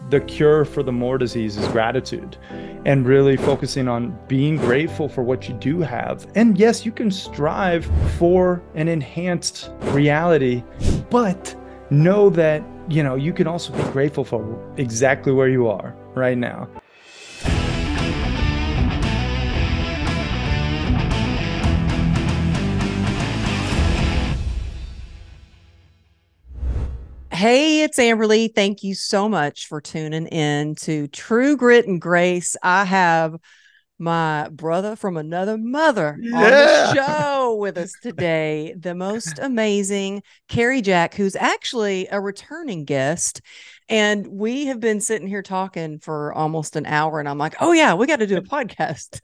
the cure for the more disease is gratitude, and really focusing on being grateful for what you do have. And yes, you can strive for an enhanced reality, but know that, you can also be grateful for exactly where you are right now. Hey, it's Amberly. Thank you so much for tuning in to True Grit and Grace. I have my brother from another mother on the show with us today, the most amazing Cary Jack, who's actually a returning guest. And we have been sitting here talking for almost an hour, and I'm like, oh yeah, we got to do a podcast.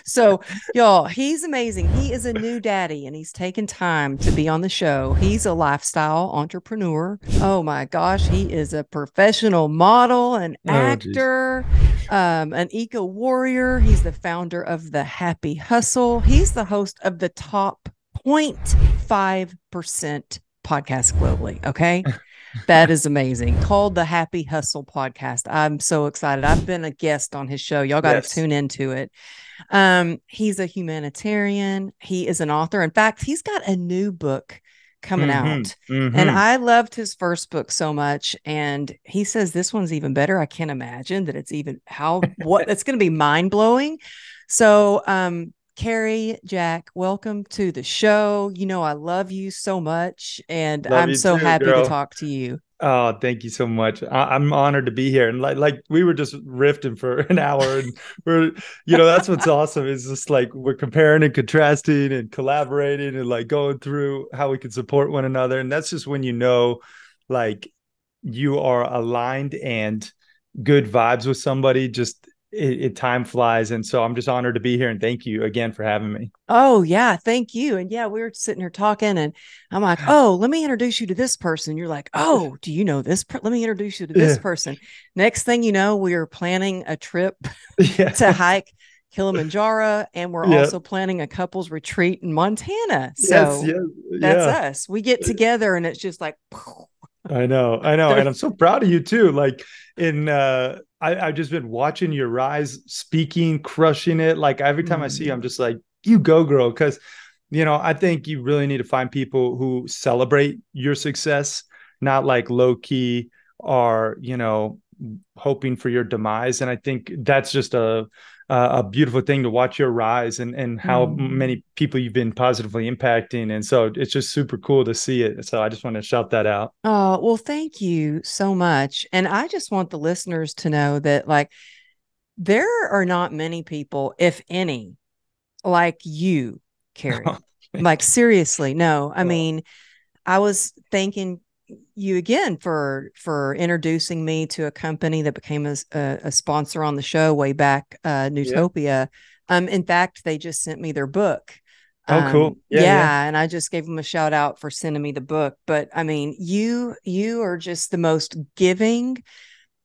So y'all, he's amazing. He is a new daddy, and he's taken time to be on the show. He's a lifestyle entrepreneur. Oh my gosh, he is a professional model, an actor, an eco warrior. He's the founder of the Happy Hustle. He's the host of the top 0.5% podcast globally. Okay. That is amazing. Called the Happy Hustle podcast. I'm so excited. I've been a guest on his show. Y'all got to tune into it. He's a humanitarian. He is an author. In fact, he's got a new book coming out. And I loved his first book so much. And he says this one's even better. I can't imagine that it's even it's going to be mind blowing. So, Cary Jack, welcome to the show. I love you so much, and I'm so happy to talk to you. Oh, thank you so much. I'm honored to be here. And like we were just riffing for an hour, and we're, that's what's awesome. It's just like we're comparing and contrasting and collaborating and like going through how we can support one another. And that's just when like you are aligned and good vibes with somebody. Just time flies. And so I'm just honored to be here, and thank you again for having me. Oh yeah. Thank you. And yeah, we were sitting here talking, and I'm like, oh, let me introduce you to this person. You're like, oh, do you know this? Let me introduce you to this person. Next thing you know, we are planning a trip to hike Kilimanjaro, and we're also planning a couples retreat in Montana. So that's us. We get together, and it's just like, I know. And I'm so proud of you too. Like I've just been watching your rise, speaking, crushing it. Like every time I see you, I'm just like, you go, girl. Cause I think you really need to find people who celebrate your success, not like low key or, hoping for your demise. And I think that's just a beautiful thing to watch your rise and how many people you've been positively impacting. And so it's just super cool to see it. So I just want to shout that out. Oh, well, thank you so much. And I just want the listeners to know that like, there are not many people, if any, like you, Cary. Like, seriously, no. I mean, I was thanking you again for introducing me to a company that became a sponsor on the show way back, Newtopia. In fact, they just sent me their book. Oh, cool. Yeah. And I just gave them a shout out for sending me the book. But I mean, you are just the most giving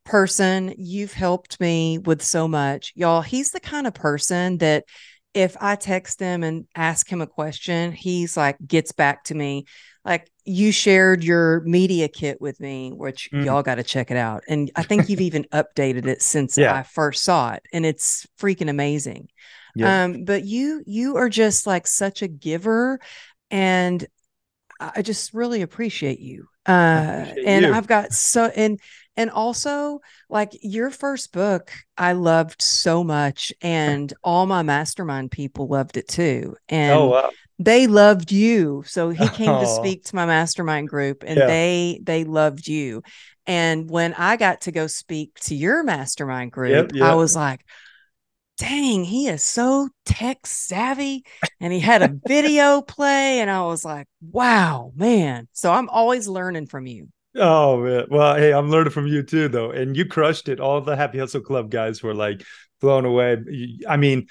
person. You've helped me with so much. Y'all, he's the kind of person that if I text him and ask him a question, he's like, gets back to me. Like, you shared your media kit with me, which y'all got to check it out. And I think you've even updated it since I first saw it. And it's freaking amazing. But you are just like such a giver, and I just really appreciate you. And I've got and also like your first book, I loved so much, and all my mastermind people loved it too. And they loved you. So he came to speak to my mastermind group, and they loved you. And when I got to go speak to your mastermind group, I was like, dang, he is so tech savvy, and he had a video play, and I was like, wow, man. So I'm always learning from you. Oh man. Well, hey, I'm learning from you too, though. And you crushed it. All the Happy Hustle Club guys were like blown away. I mean,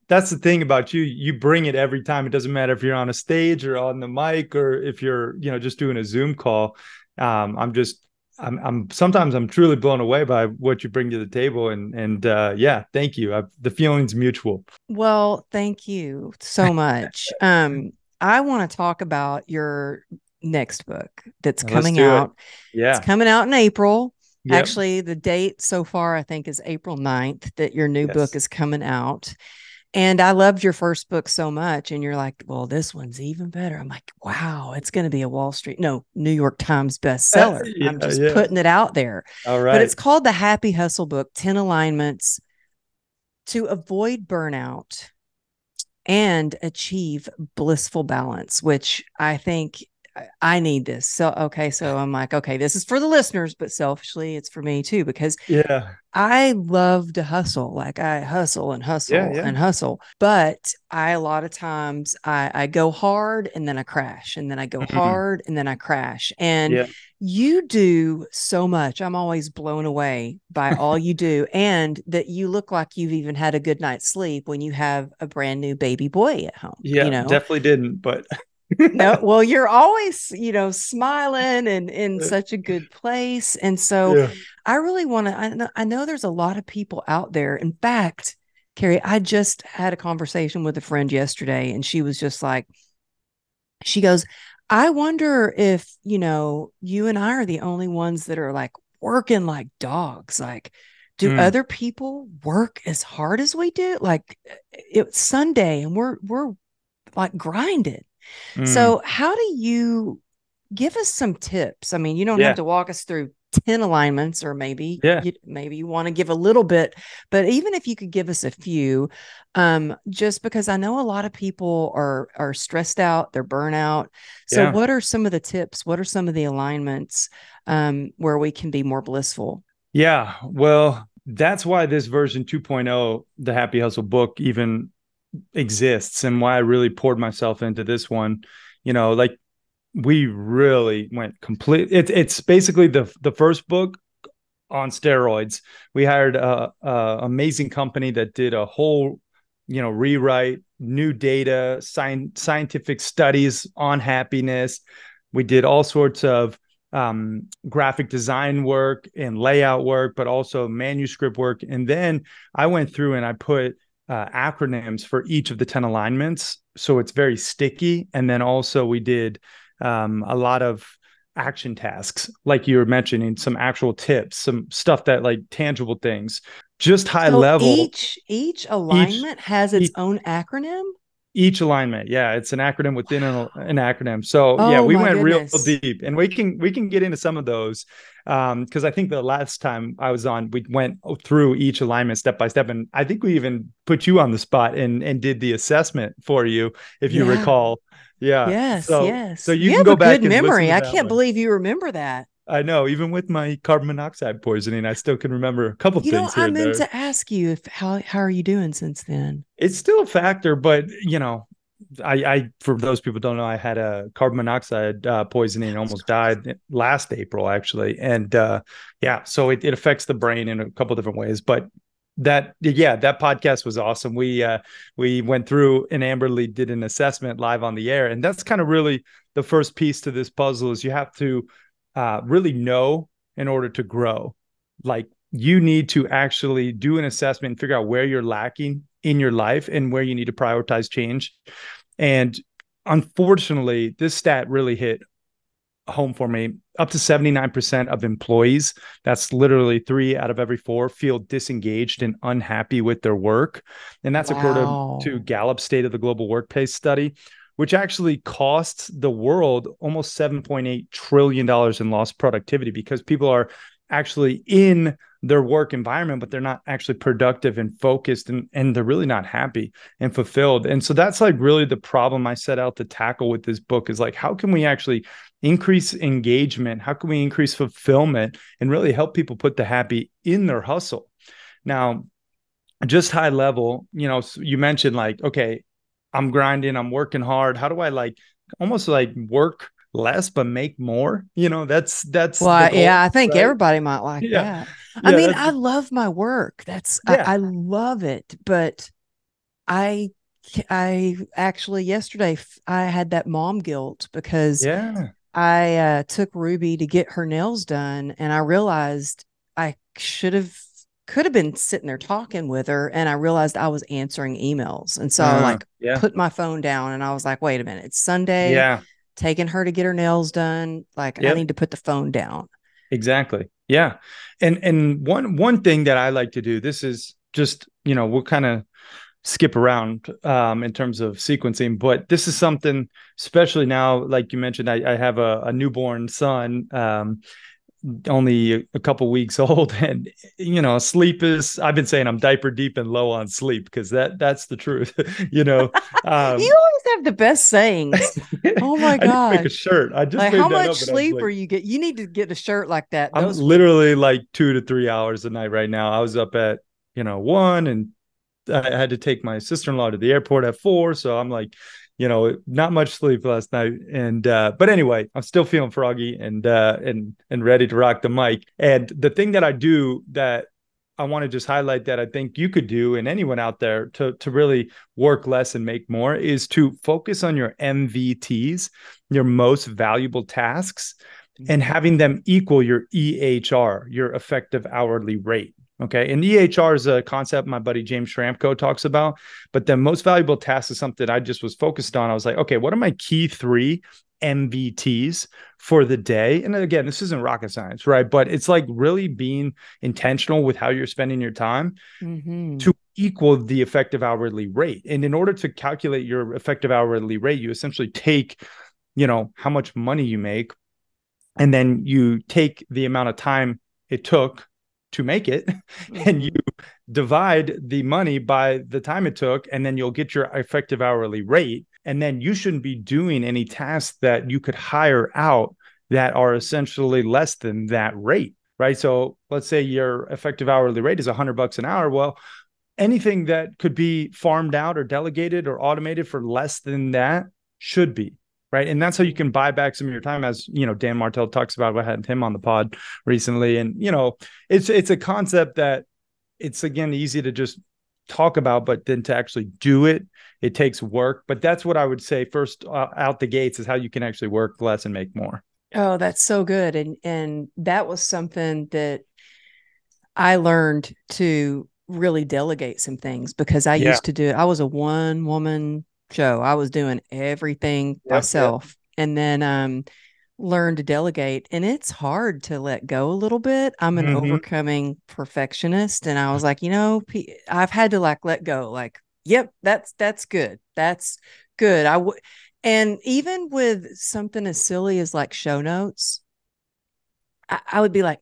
that's the thing about you. You bring it every time. It doesn't matter if you're on a stage or on the mic, or if you're, just doing a Zoom call. I'm sometimes I'm truly blown away by what you bring to the table. And thank you. The feeling's mutual. Well, thank you so much. I want to talk about your next book that's coming out. Yeah. It's coming out in April. Yep. Actually, the date so far, I think, is April 9th that your new book Yes. is coming out. And I loved your first book so much. And you're like, well, this one's even better. I'm like, wow, it's going to be a New York Times bestseller. I'm Yeah. just Yeah. putting it out there. All But right. it's called The Happy Hustle Book 10 Alignments to Avoid Burnout and Achieve Blissful Balance, which I think I need this. So, okay. So I'm like, okay, this is for the listeners, but selfishly, it's for me too, because Yeah. I love to hustle. Like I hustle and Yeah. hustle Yeah. and hustle. But a lot of times I go hard and then I crash and then I go Mhm. hard and then I crash. And Yeah. you do so much. I'm always blown away by all you do. And that you look like you've even had a good night's sleep when you have a brand new baby boy at home, Yeah. Definitely didn't, but No, well, you're always, smiling and in such a good place. And so yeah. I really want to, I know there's a lot of people out there. In fact, Cary, I just had a conversation with a friend yesterday and she was just like, she goes, I wonder if, you and I are the only ones that are like working like dogs. Like, do Mm, other people work as hard as we do? Like it's Sunday and we're like grinding. mm. So, how do you give us some tips? I mean, you don't have Yeah. to walk us through 10 alignments, or Yeah. maybe you want to give a little bit, but even if you could give us a few, just because I know a lot of people are stressed out, they're burnout. So, Yeah. what are some of the tips? What are some of the alignments where we can be more blissful? Yeah. Well, that's why this version 2.0, the Happy Hustle book, even exists and why I really poured myself into this one. Like we really went complete. It's basically the first book on steroids. We hired a amazing company that did a whole, rewrite, new data, scientific studies on happiness. We did all sorts of graphic design work and layout work, but also manuscript work. And then I went through and I put acronyms for each of the 10 alignments. So it's very sticky. And then also we did a lot of action tasks, like you were mentioning, some actual tips, some stuff that like tangible things, just high So level. each Each, alignment has its each own acronym. each alignment, yeah, it's an acronym within an acronym. So yeah, Oh we my went real goodness. deep, and we can get into some of those because I think the last time I was on, we went through each alignment step by step, and I think we even put you on the spot and did the assessment for you, if you Yeah. recall. Yeah, Yes, so yes. you You can have go a good back and listen memory. to I that can't one. believe you remember that. I know, even with my carbon monoxide poisoning, I still can remember a couple things here I and meant there. to ask you if how are you doing since then? It's still a factor, but I for those people who don't know, I had a carbon monoxide poisoning and That was almost crazy. died last April, actually. And yeah, so it affects the brain in a couple different ways. But that podcast was awesome. We went through and Amberly did an assessment live on the air, and that's kind of really the first piece to this puzzle is you have to really know in order to grow. Like you need to actually do an assessment and figure out where you're lacking in your life and where you need to prioritize change. And unfortunately, this stat really hit home for me. Up to 79% of employees, that's literally 3 out of every 4, feel disengaged and unhappy with their work. And that's according to Wow. Gallup State of the Global Workplace study, which actually costs the world almost $7.8 trillion in lost productivity because people are actually in their work environment, but they're not actually productive and focused and they're really not happy and fulfilled. And so that's like really the problem I set out to tackle with this book is like, how can we actually increase engagement? How can we increase fulfillment and really help people put the happy in their hustle? Now, just high level, you mentioned like, okay, I'm grinding, I'm working hard. How do I like almost like work less but make more? That's Well, the yeah, goal, I think right? everybody might like Yeah. that. I Yeah, mean, that's I the love my work. yeah. I love it, but I I actually yesterday I had that mom guilt because Yeah. I took Ruby to get her nails done, and I realized I could have been sitting there talking with her, and I realized I was answering emails, and so I like Yeah. put my phone down, and I was like, "Wait a minute, it's Sunday, Yeah. taking her to get her nails done. Like I Yep. need to put the phone down." Exactly. Yeah. And one thing that I like to do, this is just, we'll kind of skip around in terms of sequencing, but this is something, especially now, like you mentioned, I have a newborn son, only a couple weeks old, and sleep is, I've been saying I'm diaper deep and low on sleep, because that's the truth. You always have the best sayings. Oh my I need to make a gosh. shirt. I just Like, how made that much up, and I was sleep like, are you get? You need to get a shirt like that. I'm Those literally like 2 to 3 hours a night right now. I was up at 1, and I had to take my sister-in-law to the airport at 4. So I'm like, not much sleep last night. And but anyway, I'm still feeling froggy and ready to rock the mic. And the thing that I do that I want to just highlight, that I think you could do, and anyone out there, to really work less and make more, is to focus on your MVTs, your most valuable tasks, and having them equal your EHR, your effective hourly rate. Okay. And EHR is a concept my buddy James Schramko talks about. But the most valuable task is something I just was focused on. I was like, okay, what are my key 3 MVTs for the day? And again, this isn't rocket science, right? But it's like really being intentional with how you're spending your time to equal the effective hourly rate. And in order to calculate your effective hourly rate, you essentially take, how much money you make, and then you take the amount of time it took to make it, and you divide the money by the time it took, and then you'll get your effective hourly rate. And then you shouldn't be doing any tasks that you could hire out that are essentially less than that rate, right? So let's say your effective hourly rate is $100 an hour. Well, anything that could be farmed out or delegated or automated for less than that should be. Right. And that's how you can buy back some of your time, as Dan Martell talks about. I had him on the pod recently. And it's a concept that it's, again, easy to just talk about, but then to actually do it, it takes work. But that's what I would say first out the gates, is how you can actually work less and make more. Oh, that's so good. And that was something that I learned to really delegate some things, because I used to do it. I was a one woman show. I was doing everything myself. And then learned to delegate. And it's hard to let go a little bit. I'm an overcoming perfectionist. And I was like, I've had to let go. Like, yep, that's good. That's good. And even with something as silly as like show notes, I would be like,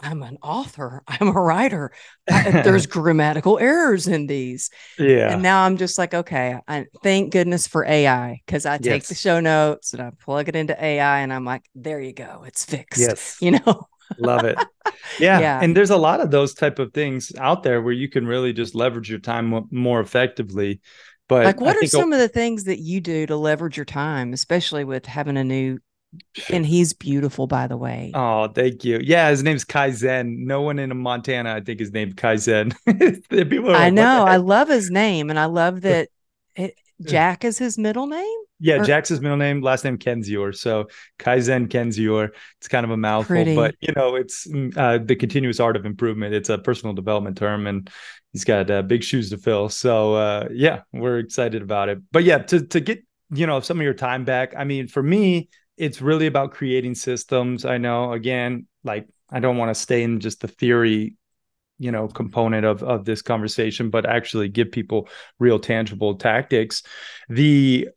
I'm an author. I'm a writer. There's grammatical errors in these. Yeah. And now I'm just like, okay, thank goodness for AI, because I take the show notes and I plug it into AI and I'm like, there you go. It's fixed. Yes. Love it. Yeah. And there's a lot of those type of things out there where you can really just leverage your time more effectively. But like, what are some of the things that you do to leverage your time, especially with having a new, and he's beautiful, by the way. Oh, thank you. Yeah, his name's Kaizen. No one in Montana, I think, is named Kaizen. People are like, I know. I love his name, and I love that Jack is his middle name. Yeah, Jack's his middle name, last name Kenzior. So Kaizen Kenzior. It's kind of a mouthful, but it's the continuous art of improvement. It's a personal development term, and he's got big shoes to fill. So yeah, we're excited about it. But yeah, to get some of your time back. I mean, for me, it's really about creating systems. I know, again, like, I don't want to stay in just the theory, component of this conversation, but actually give people real tangible tactics. The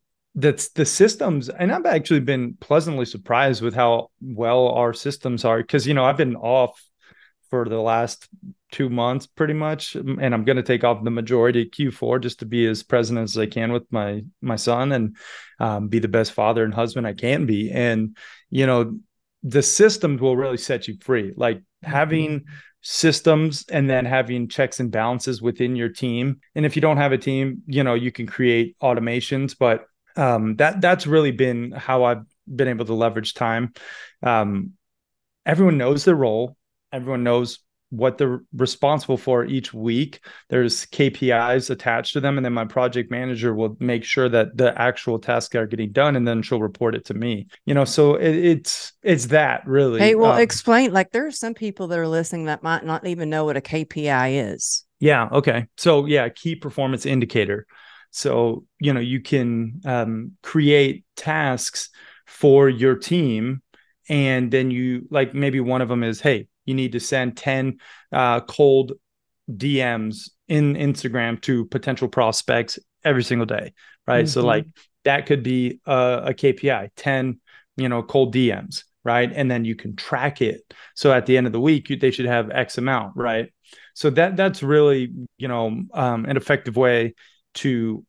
systems, and I've actually been pleasantly surprised with how well our systems are, because I've been off for the last 2 months pretty much, and I'm going to take off the majority of Q4 just to be as present as I can with my son, and be the best father and husband I can be. And the systems will really set you free, like having systems and then having checks and balances within your team. And if you don't have a team, you can create automations, but that's really been how I've been able to leverage time. Everyone knows their role. Everyone knows what they're responsible for each week. There's KPIs attached to them. And then my project manager will make sure that the actual tasks are getting done, and then she'll report it to me. So it's that, really. Hey, well, explain, like, there are some people that are listening that might not even know what a KPI is. Yeah. Okay. So yeah, key performance indicator. So, you can create tasks for your team, and then you like maybe one of them is, hey, you need to send 10 cold DMs in Instagram to potential prospects every single day, right? So like that could be a KPI, 10, cold DMs, right? And then you can track it. So at the end of the week, they should have X amount, right? So that's really, an effective way to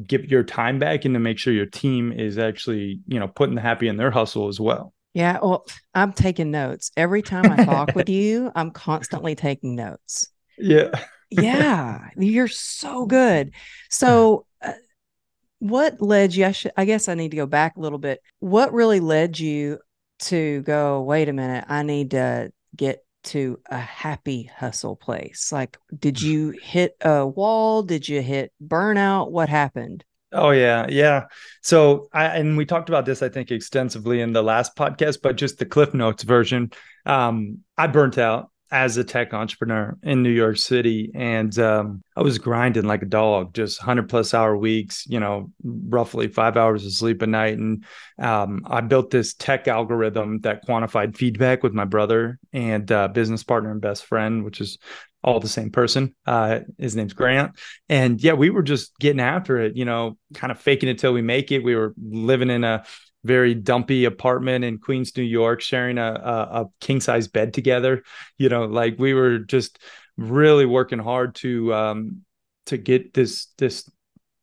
get your time back and to make sure your team is actually, putting the happy in their hustle as well. Yeah. Well, I'm taking notes. Every time I talk with you, I'm constantly taking notes. Yeah. Yeah. You're so good. So, what led you? I guess I need to go back a little bit. What really led you to go, wait a minute, I need to get to a happy hustle place? Like, did you hit a wall? Did you hit burnout? What happened? Oh yeah, yeah. So and we talked about this, I think, extensively in the last podcast, but just the Cliff Notes version. I burnt out as a tech entrepreneur in New York City, and I was grinding like a dog, just 100+ hour weeks, roughly 5 hours of sleep a night. And I built this tech algorithm that quantified feedback with my brother and business partner and best friend, which is all the same person. His name's Grant. And yeah, we were just getting after it, kind of faking it till we make it. We were living in a very dumpy apartment in Queens, New York, sharing a king size bed together. Like we were just really working hard to get this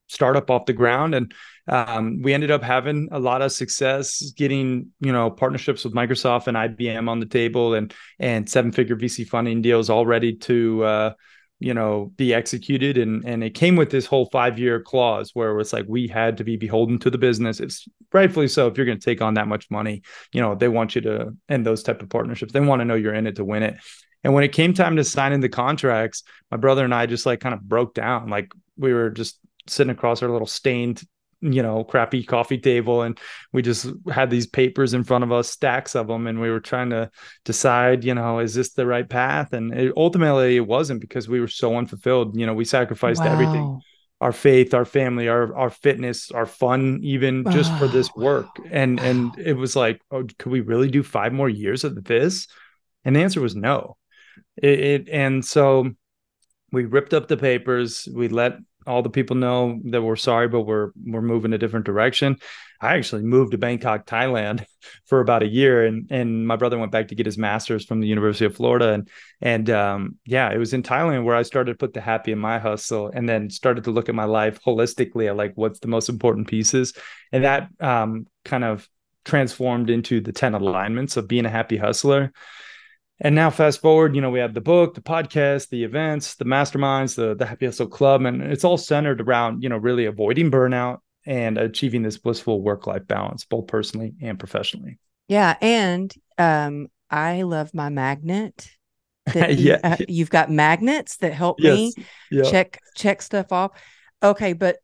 startup off the ground. And we ended up having a lot of success getting, partnerships with Microsoft and IBM on the table, and 7-figure VC funding deals all ready to, be executed. And it came with this whole 5-year clause where it's like, we had to be beholden to the business. It's rightfully so. If you're going to take on that much money, they want you to end those type of partnerships. They want to know you're in it to win it. And when it came time to signing the contracts, my brother and I just like kind of broke down. Like we were just sitting across our little stained, crappy coffee table, and we just had these papers in front of us, stacks of them, and we were trying to decide, is this the right path? And ultimately it wasn't, because we were so unfulfilled. We sacrificed everything, Wow. our faith, our family, our fitness, our fun, even just for this Oh, work. And wow. it was like, oh, could we really do 5 more years of this? And the answer was no. And so we ripped up the papers. We let all the people know that we're sorry, but we're moving a different direction. I actually moved to Bangkok, Thailand for about a year, and my brother went back to get his master's from the University of Florida. And yeah, it was in Thailand where I started to put the happy in my hustle, and then started to look at my life holistically at like what's the most important pieces. And that kind of transformed into the 10 alignments of being a happy hustler. And now fast forward, we have the book, the podcast, the events, the masterminds, the Happy Hustle Club, and it's all centered around, really avoiding burnout and achieving this blissful work-life balance, both personally and professionally. Yeah. And I love my magnet that Yeah. you've got magnets that help me Yes. Yeah. check stuff off. Okay, but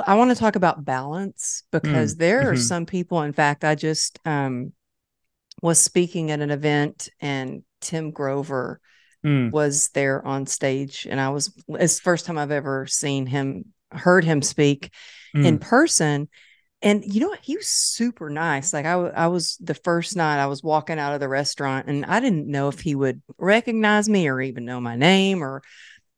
I want to talk about balance, because there are Mm-hmm. some people, in fact, I just was speaking at an event, and Tim Grover Mm. was there on stage, and it's the first time I've ever heard him speak in Mm. person. And he was super nice. Like I was the first night I was walking out of the restaurant, and I didn't know if he would recognize me or even know my name,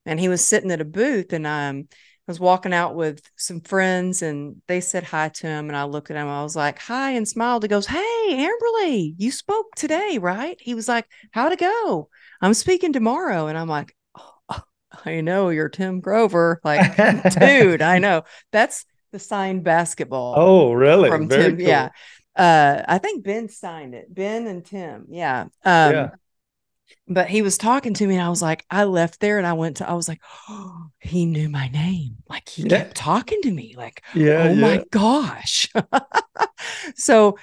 and he was sitting at a booth, and I was walking out with some friends, and they said hi to him, and I looked at him, I was like, hi, and smiled. He goes, hey, Amberly, you spoke today, right? He was like, how'd it go? I'm speaking tomorrow. And I'm like, oh, I know you're Tim Grover. Like, dude, I know. That's the signed basketball Oh, really? from Very Tim. Yeah. cool. I think Ben signed it. Ben and Tim. Yeah. Yeah. But he was talking to me, and I was like, I left there and I was like, oh, he knew my name. Like he Yeah. kept talking to me, like, Yeah. oh my Yeah. gosh. So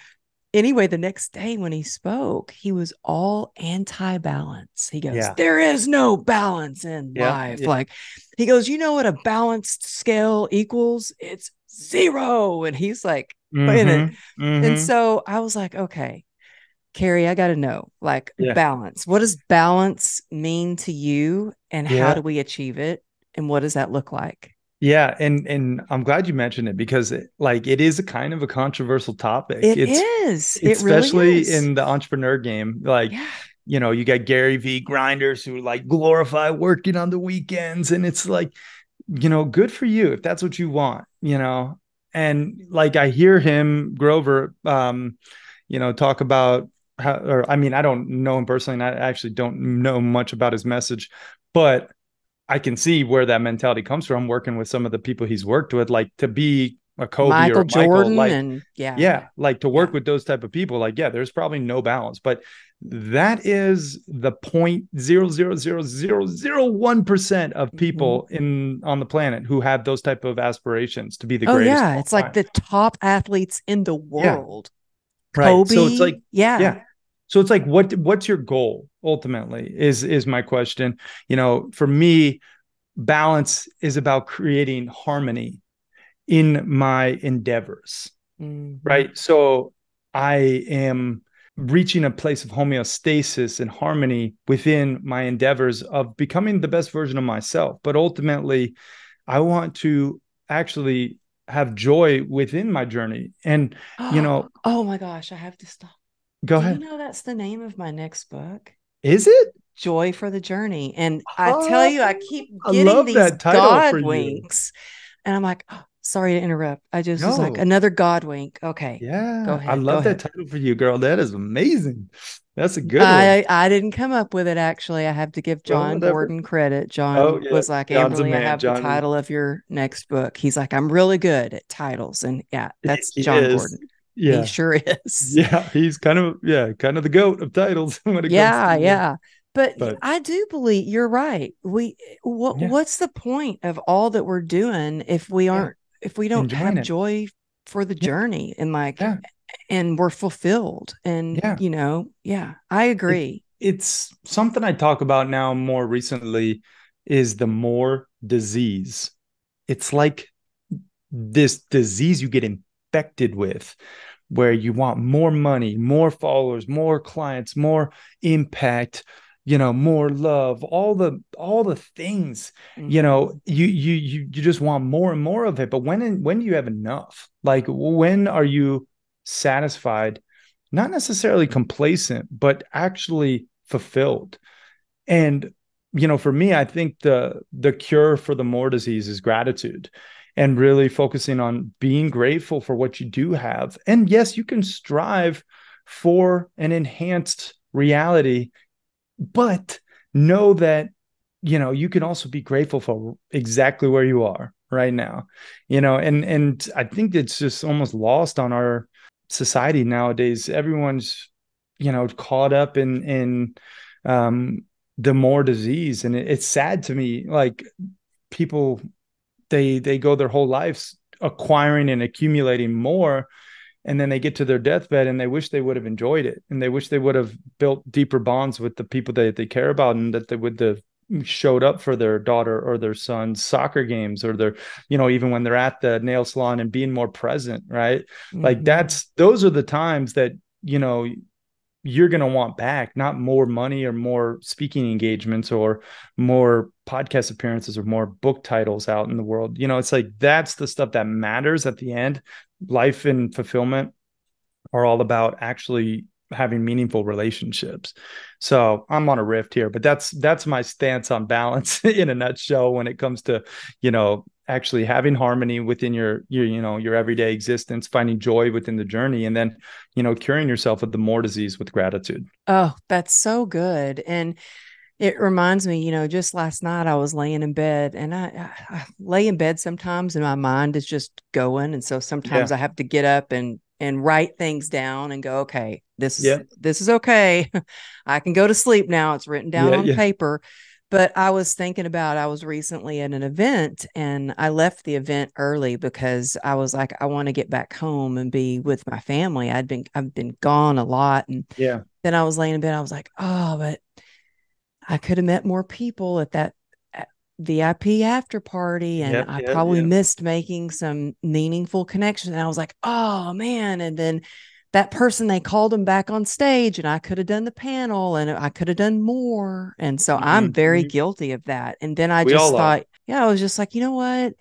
anyway, the next day when he spoke, he was all anti-balance. He goes, Yeah. there is no balance in Yeah. life. Yeah. Like he goes, you know what a balanced scale equals? It's 0. And he's like, in it. Mm-hmm. And Mm-hmm. so I was like, okay, Cary, I got to know, like, Yeah. balance. What does balance mean to you, and how Yeah. do we achieve it? And what does that look like? Yeah, and I'm glad you mentioned it because it is a kind of a controversial topic. It is. It really Especially is. in the entrepreneur game. Yeah. You got Gary V grinders who like glorify working on the weekends, and it's like, good for you if that's what you want. And like I hear him, Grover, talk about how, or I mean, I don't know him personally, and I actually don't know much about his message, but I can see where that mentality comes from working with some of the people he's worked with, like to be a Kobe or Michael a Michael, Jordan and yeah. yeah, like to work Yeah. with those type of people, like, yeah, there's probably no balance, but that is the 0.0000001% of Mm-hmm. people on the planet who have those type of aspirations to be the Oh greatest yeah, of all it's like time. the top athletes in the Yeah. world. Right. So it's like, Kobe, yeah. yeah. So it's like, what's your goal ultimately is my question. For me, balance is about creating harmony in my endeavors, Mm-hmm. right? So I am reaching a place of homeostasis and harmony within my endeavors of becoming the best version of myself. But ultimately, I want to actually have joy within my journey. And, you know, Oh my gosh, I have to stop. go Do you ahead. know that's the name of my next book? Is it? Joy for the Journey. And I tell Oh, you, I keep I getting love these that title for God you. winks. And I'm like, oh, sorry to interrupt. I just was like, No. another God wink. Okay, go Yeah, I ahead. Go love that ahead. title for you, girl. That is amazing. That's a good one. I didn't come up with it actually. I have to give Well, John whatever. Gordon credit. Oh, John yeah. was like, John's a Amberly, I man. have the John is, title of your next book. He's like, I'm really good at titles. And yeah, that's he John is. Gordon. He Yeah. sure is. Yeah. He's kind of the goat of titles when it comes Yeah, to, yeah. But but I do believe you're right. yeah, What's the point of all that we're doing yeah. if we don't Enjoying have it. joy for the Yeah. journey Yeah. and we're fulfilled and Yeah. yeah, I It, agree. it's something I talk about now more recently is the more disease. It's like this disease you get infected with where you want more money, more followers, more clients, more impact, more love, all the things, Mm-hmm. you just want more and more of it. But when do you have enough? Like when are you satisfied, not necessarily complacent, but actually fulfilled? And for me, I think the cure for the more disease is gratitude and really focusing on being grateful for what you do have. And yes, you can strive for an enhanced reality, but know that you can also be grateful for exactly where you are right now. And I think it's just almost lost on our society nowadays. Everyone's caught up in um the more disease, and it's sad to me, like people, they go their whole lives acquiring and accumulating more, and then they get to their deathbed and they wish they would have enjoyed it, and they wish they would have built deeper bonds with the people that they care about, and that they would have showed up for their daughter or their son's soccer games, or their even when they're at the nail salon, and being more present, right? Like Mm-hmm. those are the times that you're going to want back, not more money or more speaking engagements or more podcast appearances or more book titles out in the world. It's like that's the stuff that matters at the end. Life and fulfillment are all about actually having meaningful relationships. So I'm on a rift here, but that's my stance on balance in a nutshell when it comes to, actually having harmony within your everyday existence, finding joy within the journey, and then, curing yourself of the more disease with gratitude. Oh, that's so good. And it reminds me, just last night I was laying in bed and I lay in bed sometimes and my mind is just going. And so sometimes Yeah. I have to get up and write things down and go, okay, Yeah. this is okay. I can go to sleep now. It's written down Yeah. on Yeah. paper. But I was thinking about I was recently at an event and I left the event early because I was like, I want to get back home and be with my family. I've been gone a lot. And Yeah. then I was laying in bed, I was like, oh, but I could have met more people at that VIP after party, and Yep. I Yep. probably Yep. missed making some meaningful connections. And I was like, oh man. And then that person, they called them back on stage, and I could have done the panel and I could have done more. And so I'm very Mhm. guilty of that. And then I We just all are. thought, yeah, I was just like, you know what?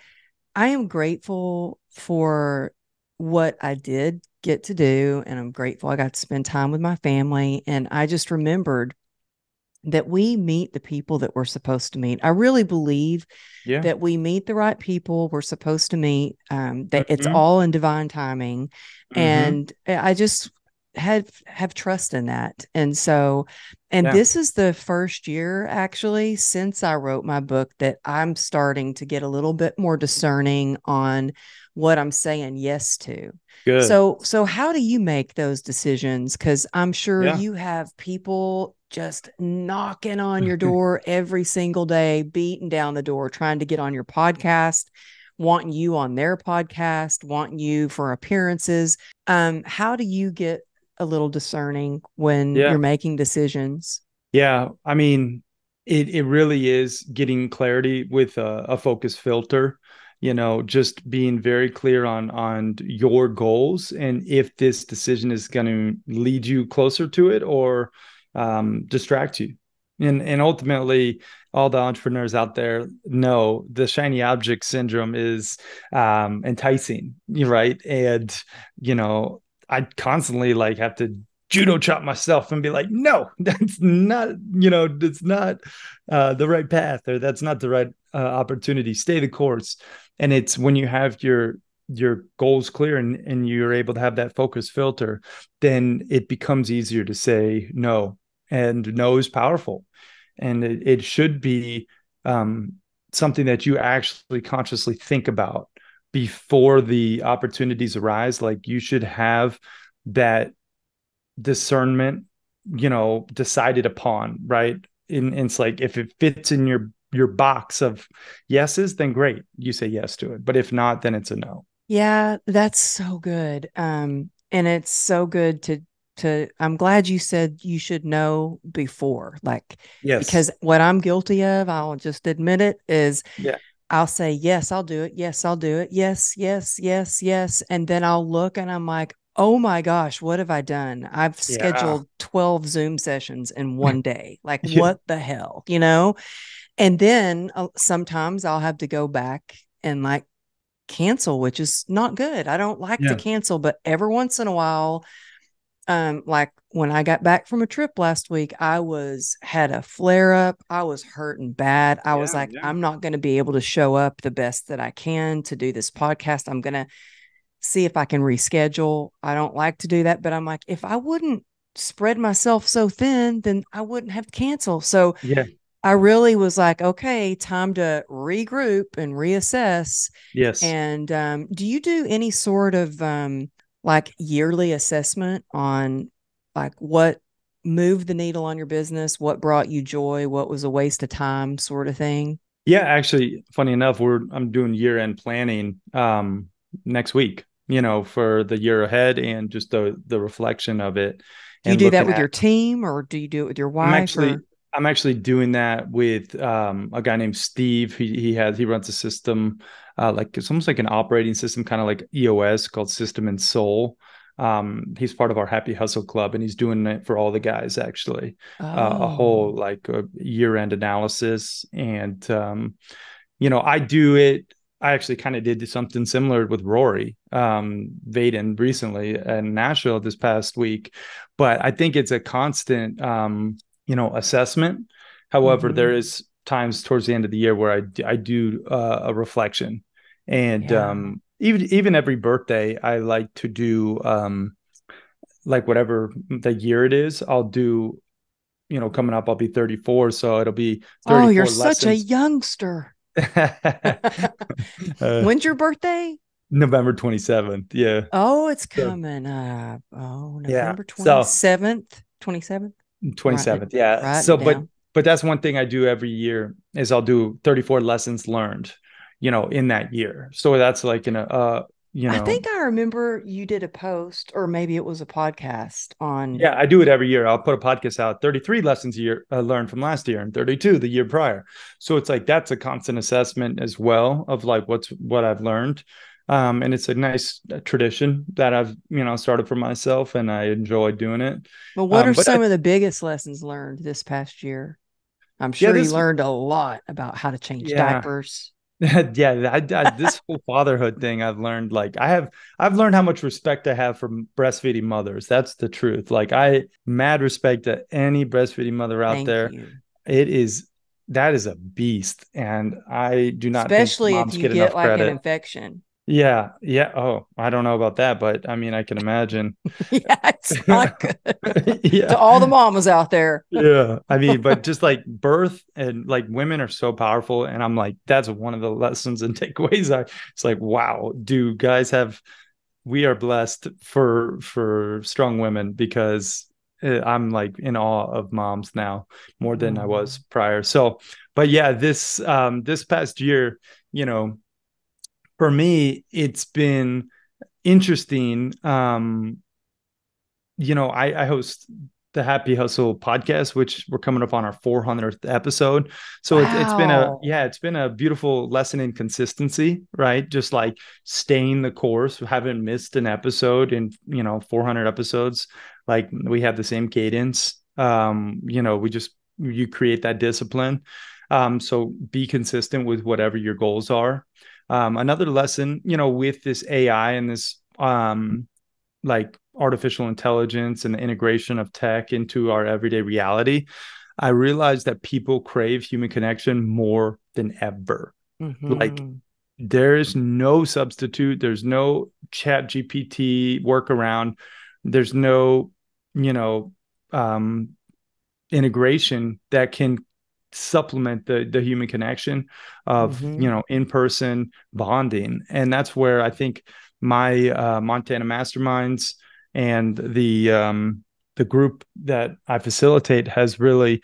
I am grateful for what I did get to do. And I'm grateful I got to spend time with my family. And I just remembered that we meet the people that we're supposed to meet. I really believe Yeah. that we meet the right people we're supposed to meet, that it's Hmm. all in divine timing. Hmm. And I just have trust in that. And so, and Yeah. this is the first year actually since I wrote my book that I'm starting to get a little bit more discerning on what I'm saying yes to. Good. So how do you make those decisions? Because I'm sure Yeah. you have people just knocking on your door every single day, beating down the door, trying to get on your podcast, wanting you on their podcast, wanting you for appearances. How do you get a little discerning when Yeah. you're making decisions? Yeah. I mean, it really is getting clarity with a focus filter, just being very clear on your goals and if this decision is going to lead you closer to it or distract you. And ultimately, all the entrepreneurs out there know the shiny object syndrome is enticing, right? And I constantly like have to judo chop myself and be like, no, that's not, that's not the right path, or that's not the right opportunity. Stay the course. And it's when you have your goals clear and you're able to have that focus filter, then it becomes easier to say no. And no is powerful. And it should be um, something that you actually consciously think about before the opportunities arise. Like you should have that discernment, decided upon, right? And it's like if it fits in your box of yeses, then great, you say yes to it. But if not, then it's a no. Yeah, that's so good. And it's so good I'm glad you said you should know before, like, Yes. because what I'm guilty of, I'll just admit it, is Yeah. I'll say, yes, I'll do it. Yes, I'll do it. Yes, yes, yes, yes. And then I'll look and I'm like, oh my gosh, what have I done? I've Yeah. scheduled 12 Zoom sessions in one day. Like, Yeah. what the hell, you know? And then sometimes I'll have to go back and like cancel, which is not good. I don't like to Yeah. cancel, but every once in a while, like when I got back from a trip last week, I was had a flare up. I was hurting bad. I was Yeah. like, Yeah. I'm not going to be able to show up the best that I can to do this podcast. I'm going to see if I can reschedule. I don't like to do that, but I'm like, if I wouldn't spread myself so thin, then I wouldn't have to cancel. So Yeah. I really was like, okay, time to regroup and reassess. Yes. And do you do any sort of like yearly assessment on like what moved the needle on your business, what brought you joy, what was a waste of time, sort of thing? Yeah, actually, funny enough, I'm doing year-end planning next week, for the year ahead and just the reflection of it Do you and do that looking with at your team or do you do it with your I'm wife actually or I'm actually doing that with a guy named Steve. He runs a system like it's almost like an operating system, kind of like EOS called System and Soul. He's part of our Happy Hustle Club, and he's doing it for all the guys actually. A whole oh, like a year-end analysis, and I do it. I actually kind of did something similar with Rory Vaden recently in Nashville this past week, but I think it's a constant assessment. However, mm-hmm. there is times towards the end of the year where I do a reflection, and Yeah. even every birthday I like to do like whatever the year it is, I'll do. Coming up, I'll be 34, so it'll be Oh, you're 34 such a lessons. youngster. uh, When's your birthday? November 27th. Yeah. Oh, it's So, coming up. Oh, yeah. November So 27th. 27th. Writing it 27th. Yeah. writing So, it but down. but that's one thing I do every year is I'll do 34 lessons learned, in that year. So that's like I think I remember you did a post or maybe it was a podcast on. yeah, I do it every year. I'll put a podcast out, 33 lessons a year learned from last year and 32 the year prior. So it's like that's a constant assessment as well of like what I've learned. And it's a nice tradition that I've, started for myself and I enjoy doing it. Well, what are But I, some of the biggest lessons learned this past year? I'm yeah, sure you this, learned a lot about how to change yeah, diapers. Yeah, this whole fatherhood thing, I've learned, like, I've learned how much respect I have for breastfeeding mothers. That's the truth. Like, I mad respect to any breastfeeding mother out Thank there. you. It is That is a beast, and I do not think Especially if moms you get get enough like an credit. infection. Yeah, yeah. Oh, I don't know about that, but I mean, I can imagine. Yeah, it's not good. To Yeah. all the mamas out there. Yeah. I mean, but just like birth and like women are so powerful. And I'm like, that's one of the lessons and takeaways. It's like, wow, do guys have, we are blessed for strong women, because I'm like in awe of moms now more than I Oh. was prior. So, but yeah, this past year, you know, for me, it's been interesting. I host the Happy Hustle podcast, which we're coming up on our 400th episode. So it's been Wow. it's been a beautiful lesson in consistency, right? Just like staying the course. We haven't missed an episode in, 400 episodes. Like, we have the same cadence. You create that discipline. So be consistent with whatever your goals are. Another lesson, with this AI and this, like, artificial intelligence and the integration of tech into our everyday reality, I realized that people crave human connection more than ever. Like, Mm-hmm. there's no substitute, there's no chat GPT workaround, there's no, you know, um, integration that can supplement the human connection of, Mm-hmm. in-person bonding. And that's where I think my Montana masterminds and the group that I facilitate has really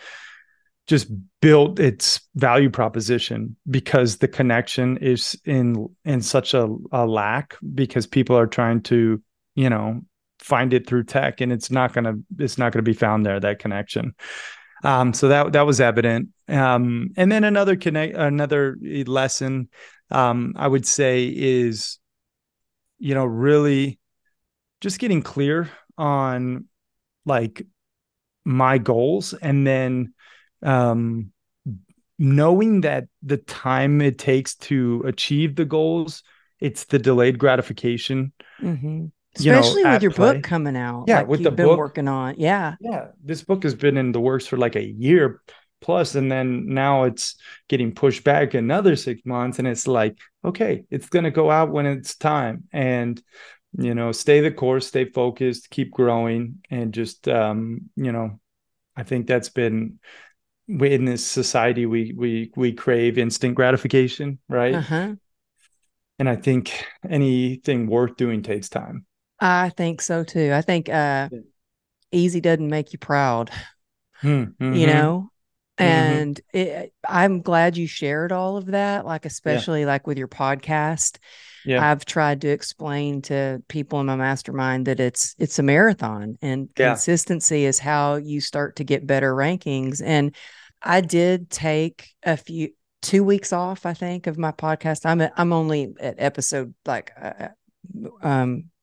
just built its value proposition, because the connection is in such a lack, because people are trying to, you know find it through tech, and it's not gonna be found there, that connection. So that was evident. And then another lesson, I would say, is, really just getting clear on, like, my goals, and then, um, knowing that the time it takes to achieve the goals, it's the delayed gratification, Mm-hmm. Especially with at your book play. coming out, Yeah, like with the you've been book. working on. Yeah. Yeah, this book has been in the works for like a year plus, and then now it's getting pushed back another 6 months, and it's like, okay, it's gonna go out when it's time, and, stay the course, stay focused, keep growing, and just, I think that's been, in this society, we crave instant gratification, right? Uh-huh. And I think anything worth doing takes time. I think so too. I think easy doesn't make you proud, you Mm-hmm. know? Mm-hmm. And I'm glad you shared all of that, like, Yeah. especially like with your podcast. Yeah. I've tried to explain to people in my mastermind that it's a marathon, and Yeah. consistency is how you start to get better rankings. And I did take 2 weeks off, I think, of my podcast. I'm only at episode like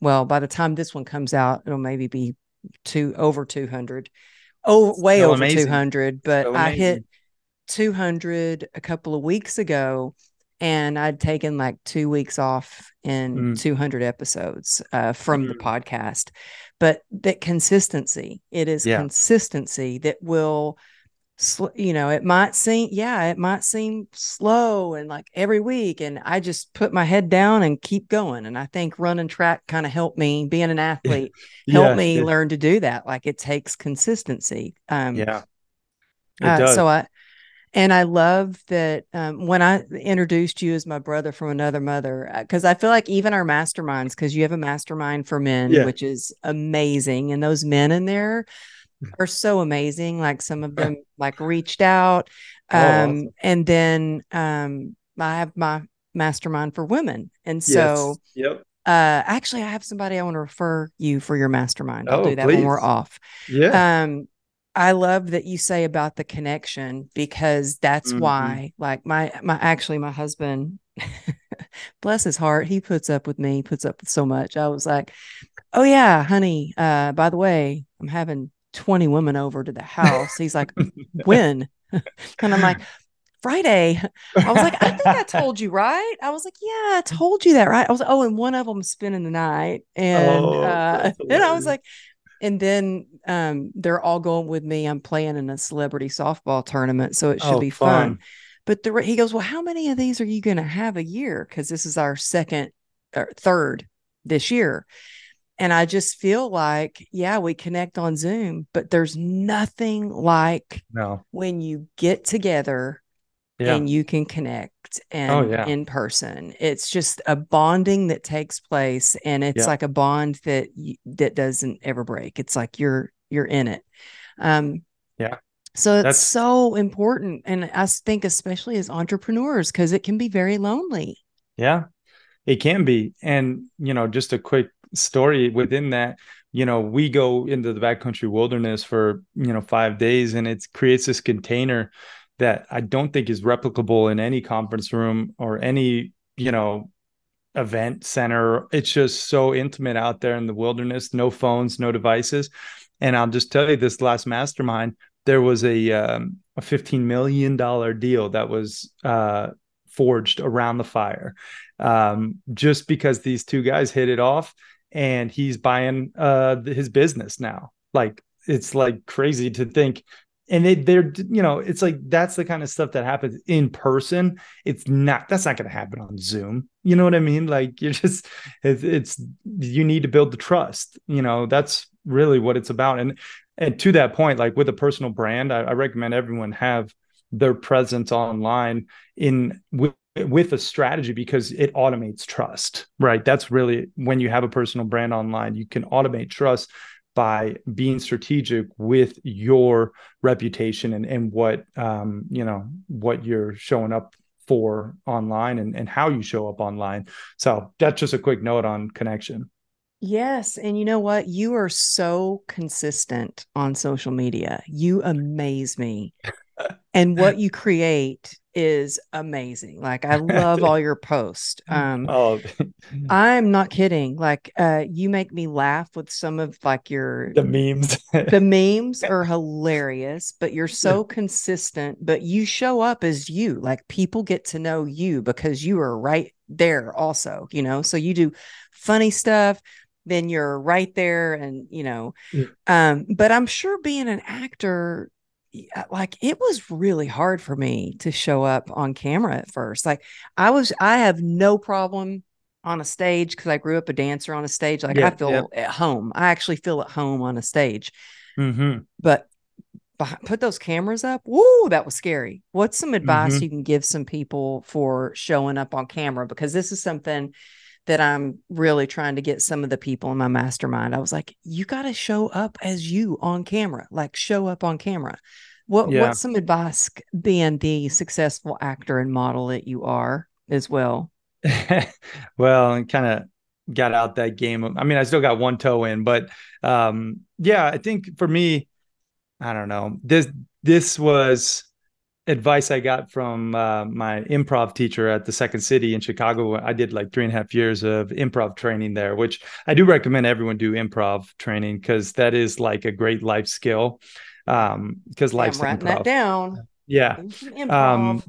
well, by the time this one comes out, it'll maybe be over 200. Oh, way Still over amazing. 200, but Still I hit amazing. 200 a couple of weeks ago, and I'd taken like 2 weeks off in Mm. 200 episodes from the Mm. podcast. But that consistency, it is Yeah. consistency that will, it might seem slow and like every week. And I just put my head down and keep going. And I think running track kind of helped me, being an athlete helped Yeah. me Yeah. learn to do that. Like, it takes consistency. Yeah. It So does. I love that when I introduced you as my brother from another mother, because I feel like even our masterminds, because you have a mastermind for men, Yeah. which is amazing. And those men in there are so amazing. Like, some of them like reached out. Oh, awesome. And then I have my mastermind for women. And Yes. so Yep. actually, I have somebody I want to refer you for your mastermind. I'll Oh, do that when we're please. off. Yeah. Um, I love that you say about the connection, because that's Mm-hmm. why, like, my husband, bless his heart, he puts up with me, puts up with so much. I was like, oh yeah, honey, by the way, I'm having 20 women over to the house. He's like, when? And I'm like, Friday. I was like, I think I told you, right? I was like, yeah, I told you that, right? I was like, oh, and one of them spending the night. And Oh, that's and I was hilarious. like, and then they're all going with me. I'm playing in a celebrity softball tournament, so it should Oh, be fun. fun. But he goes, well, how many of these are you going to have a year? Because this is our second or third this year. And I just feel like, yeah, we connect on Zoom, but there's nothing like No. when you get together Yeah. and you can connect Oh, and yeah. in person. It's just a bonding that takes place, and it's Yeah. like a bond that doesn't ever break. It's like you're in it. Um, Yeah. so it's That's, so important, and I think especially as entrepreneurs because it can be very lonely. yeah, it can be. And, just a quick story within that, we go into the backcountry wilderness for, 5 days, and it creates this container that I don't think is replicable in any conference room or any, event center. It's just so intimate out there in the wilderness, no phones, no devices. And I'll just tell you, this last mastermind, there was a $15 million deal that was forged around the fire, just because these two guys hit it off, and he's buying his business now. Like, it's like crazy to think. And they're, it's like that's the kind of stuff that happens in person. That's not going to happen on Zoom. You know what I mean? Like, it's you need to build the trust. That's really what it's about. And to that point, like with a personal brand, I recommend everyone have their presence online with a strategy, because it automates trust, right? That's really when you have a personal brand online, you can automate trust by being strategic with your reputation and what you're showing up for online, and how you show up online. So that's just a quick note on connection. Yes. And you know what? You are so consistent on social media. You amaze me. And what you create is amazing. Like I love all your posts. Oh, I'm not kidding. Like you make me laugh with some of like your the memes. the memes are hilarious, but you're so consistent, but you show up as you. Like people get to know you because you are right there also, So you do funny stuff, then you're right there and but I'm sure being an actor, like it was really hard for me to show up on camera at first. Like I have no problem on a stage because I grew up a dancer on a stage. Like I Yeah, yeah. feel at home. I actually feel at home on a stage. Mm-hmm. But put those cameras up. Woo, that was scary. What's some advice Mm-hmm. you can give some people for showing up on camera? Because this is something that I'm really trying to get some of the people in my mastermind. I was like, you got to show up as you on camera, like show up on camera. Yeah. What's some advice being the successful actor and model that you are as well? Well, and kind of got out that game. I mean, I still got one toe in, but yeah, I think for me, I don't know. This was advice I got from my improv teacher at the Second City in Chicago. I did like 3.5 years of improv training there, which I do recommend everyone do improv training, because that is like a great life skill. Because Okay, I'm life's writing that improv. down. Yeah. Do some improv. Um,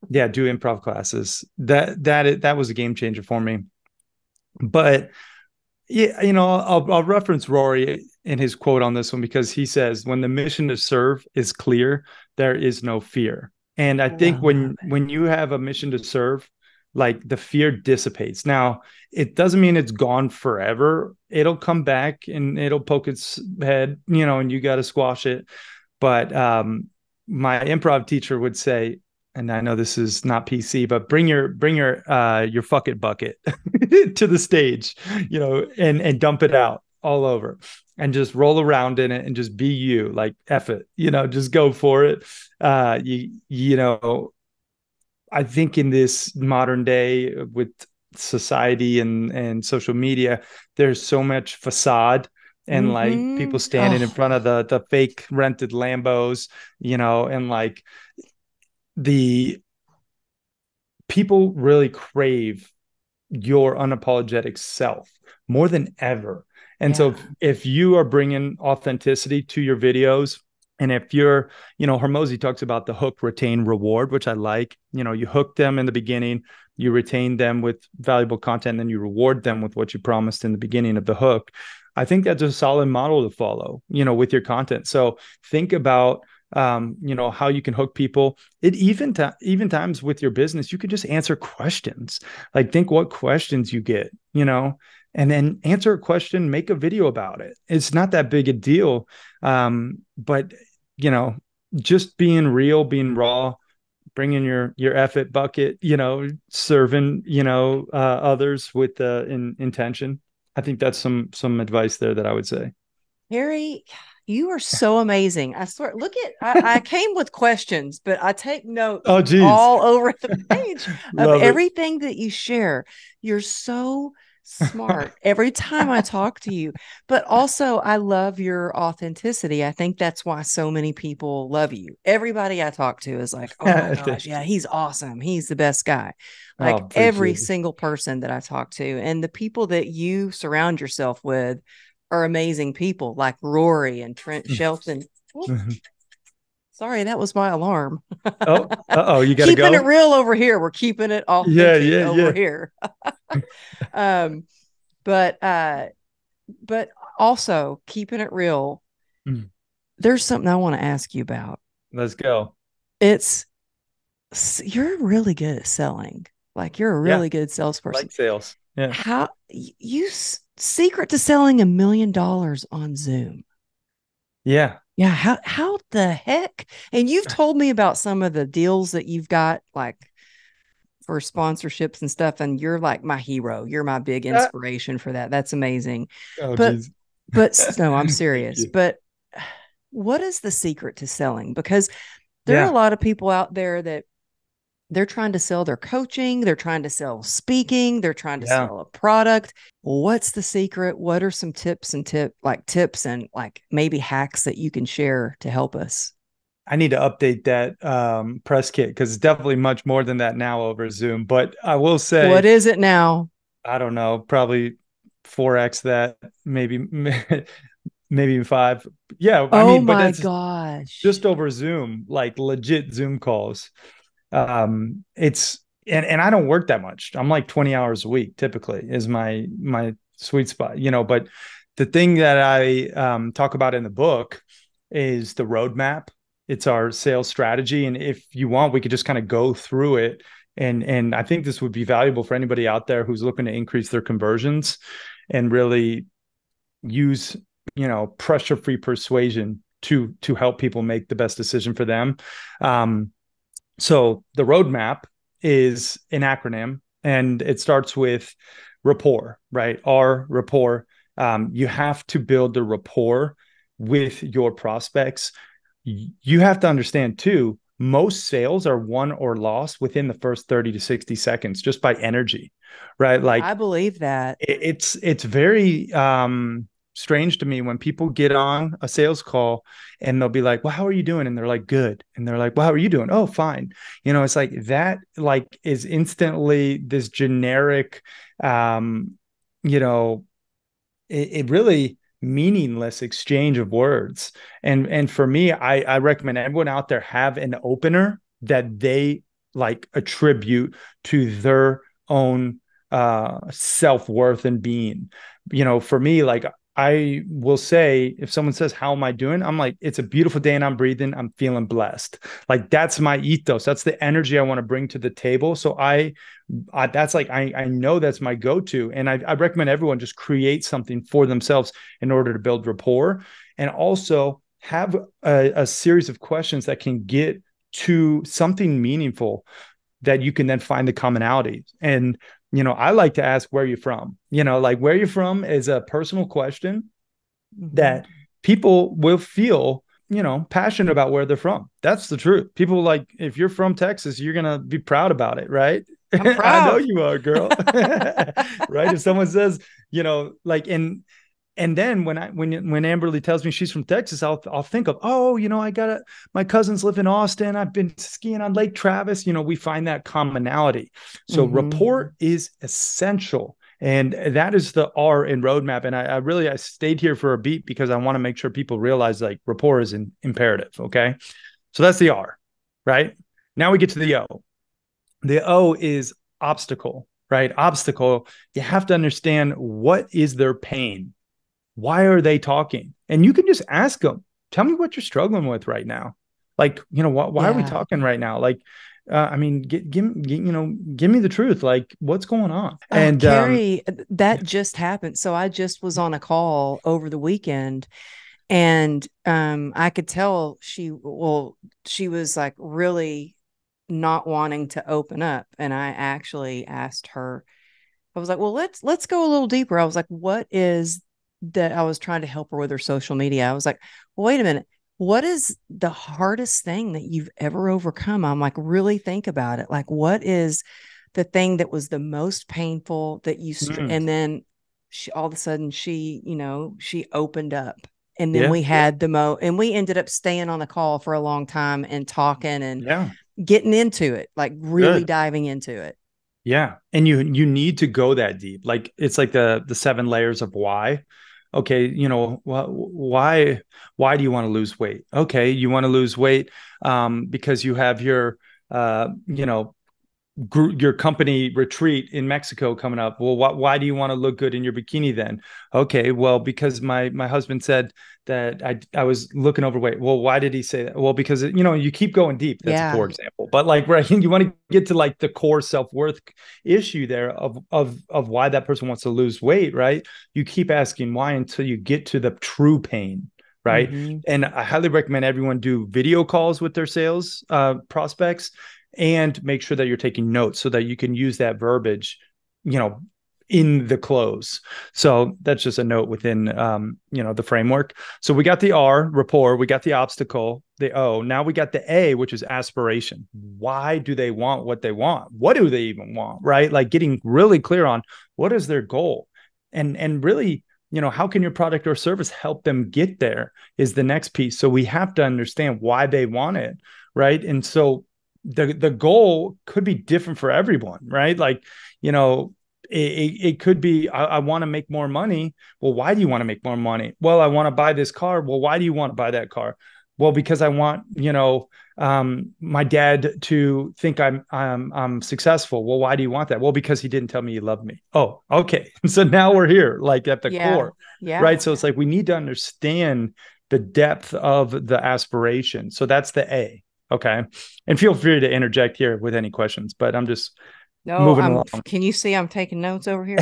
yeah, do improv classes. That was a game changer for me. But yeah, I'll reference Rory in his quote on this one, because he says, "When the mission to serve is clear, there is no fear." And I think Love when you have a mission to serve, like the fear dissipates. Now, it doesn't mean it's gone forever. It'll come back and it'll poke its head, and you got to squash it. But my improv teacher would say, and I know this is not PC, but bring your fuck it bucket to the stage, and dump it out all over, and just roll around in it and just be you, like F it, just go for it. I think in this modern day with society and social media, there's so much facade, it. and like people standing in Oh, front of the fake rented Lambos, and like the people really crave your unapologetic self more than ever. And so yeah. if you are bringing authenticity to your videos, And if you're, Hormozy talks about the hook, retain, reward, which I like. You hook them in the beginning, you retain them with valuable content, and then you reward them with what you promised in the beginning of the hook. I think that's a solid model to follow, with your content. So think about, how you can hook people. It even times with your business, you could just answer questions. Like think what questions you get, and then answer a question, make a video about it. It's not that big a deal. But just being real, being raw, bringing your effort bucket, serving, others with intention. I think that's some advice there that I would say. Harry, you are so amazing. I swear, look at, I came with questions, but I take notes Oh, geez. all over the page of Love it. everything that you share. You're so smart every time I talk to you. But also, I love your authenticity. I think that's why so many people love you. Everybody I talk to is like, oh my gosh, Thank yeah, you. he's awesome. He's the best guy. Oh, Like every appreciate it. single person that I talk to, and the people that you surround yourself with are amazing people like Rory and Trent Shelton. Oh, sorry, that was my alarm. Oh, you got to Keeping it go. real over here. We're keeping it Yeah, authentic yeah, over yeah. here. um, but also keeping it real. Mm. There's something I want to ask you about. Let's go. It's you're really good at selling. Like you're a Yeah, really good salesperson. like sales. Yeah. How you secret to selling $1 million on Zoom? Yeah. Yeah, how the heck? And you've told me about some of the deals that you've got like for sponsorships and stuff, and you're like my hero. You're my big Ah, inspiration for that. That's amazing. oh, But geez. no, I'm Thank serious. you. But what is the secret to selling? Because there are a Yeah. lot of people out there that they're trying to sell their coaching, they're trying to sell speaking, they're trying to Yeah. sell a product. What's the secret? What are some tips and like maybe hacks that you can share to help us? I need to update that press kit because it's definitely much more than that now over Zoom. But I will What say, is it now? I don't know, probably 4x that, maybe maybe five. Yeah, I Oh mean, but my that's gosh. just over Zoom, like legit Zoom calls. It's and I don't work that much. I'm like 20 hours a week typically is my sweet spot, but the thing that I talk about in the book is the roadmap. It's our sales strategy. And if you want, we could just kind of go through it. And I think this would be valuable for anybody out there who's looking to increase their conversions and really use, pressure-free persuasion to help people make the best decision for them. So the roadmap is an acronym, and it starts with rapport, right? R, rapport. You have to build the rapport with your prospects. You have to understand too, most sales are won or lost within the first 30 to 60 seconds just by energy, right? I Like believe that. it's very strange to me when people get on a sales call and they'll be like, well, how are you doing? And they're like, good. And they're like, well, how are you doing? Oh, fine. It's like that, like, is instantly this generic, um you know it really meaningless exchange of words. And for me, I recommend everyone out there have an opener that they like attribute to their own self-worth and being. For me, like, I will say, if someone says, how am I doing? I'm like, it's a beautiful day and I'm breathing. I'm feeling blessed. Like, that's my ethos. That's the energy I want to bring to the table. So that's like, I know that's my go-to. And I recommend everyone just create something for themselves in order to build rapport, and also have a series of questions that can get to something meaningful that you can then find the commonalities. And, I like to ask, where are you from? Like, where you're from is a personal question Mhm. that people will feel, passionate about where they're from. That's the truth. People, like, if you're from Texas, you're going to be proud about it, right? I'm I know proud. you are, girl. Right? If someone says, like, and then when Amberly tells me she's from Texas, I'll think of, oh, I got my cousins live in Austin. I've been skiing on Lake Travis. We find that commonality. So Hmm. rapport is essential. And that is the R in roadmap. And I stayed here for a beat because I want to make sure people realize like rapport is imperative. Okay. So that's the R, right? Now we get to the O. The O is obstacle, right? Obstacle. You have to understand, what is their pain? Why are they talking? And you can just ask them, tell me what you're struggling with right now. Like, why are we talking right now? Like, I mean, give me the truth. Like, what's going on? And Cary, that just happened. So I just was on a call over the weekend, and I could tell she was like really not wanting to open up. And I actually asked her, I was like, well, let's go a little deeper. I was like, what is that? I was trying to help her with her social media. I was like, well, wait a minute. What is the hardest thing that you've ever overcome? I'm like, really think about it. Like, what is the thing that was the most painful that you, and then all of a sudden she opened up, and then we had and we ended up staying on the call for a long time and talking and getting into it, like really diving into it. Yeah. And you need to go that deep. Like, it's like the 7 layers of why. Okay, why do you want to lose weight? Okay, you want to lose weight because you have your your company retreat in Mexico coming up. Well, why do you want to look good in your bikini then? Okay, well, because my husband said that I was looking overweight. Well, why did he say that? Well, because you keep going deep. That's a poor example, but like, right, you want to get to like the core self-worth issue there of why that person wants to lose weight, right? You keep asking why until you get to the true pain. Right. Mm-hmm. And I highly recommend everyone do video calls with their sales prospects, and make sure that you're taking notes so that you can use that verbiage, in the close. So that's just a note within, the framework. So we got the R, rapport, we got the obstacle, the O. Now we got the A, which is aspiration. Why do they want what they want? What do they even want? Right? Like, getting really clear on what is their goal, and really, how can your product or service help them get there is the next piece. So we have to understand why they want it. Right. And so the goal could be different for everyone, right? Like, it could be, I want to make more money. Well, why do you want to make more money? Well, I want to buy this car. Well, why do you want to buy that car? Well, because I want, my dad to think I'm successful. Well, why do you want that? Well, because he didn't tell me he loved me. Oh, okay. So now we're here, like at the core, right? So it's like, we need to understand the depth of the aspiration. So that's the A. Okay. And feel free to interject here with any questions, but I'm just moving along. Can you see I'm taking notes over here?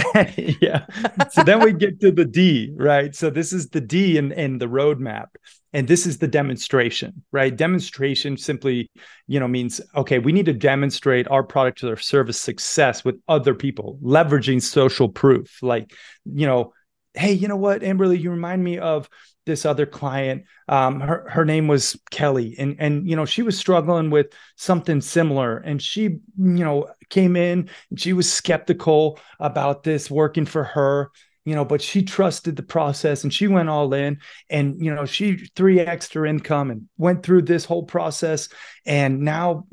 Yeah. So then we get to the D, right? So this is the D in the roadmap. And this is the demonstration, right? Demonstration simply, means, okay, we need to demonstrate our product or service success with other people, leveraging social proof. Like, hey, you know what, Amberly, you remind me of this other client. Her name was Kelly, and she was struggling with something similar, and she came in and she was skeptical about this working for her, but she trusted the process and she went all in, and she 3x'd her income and went through this whole process, and now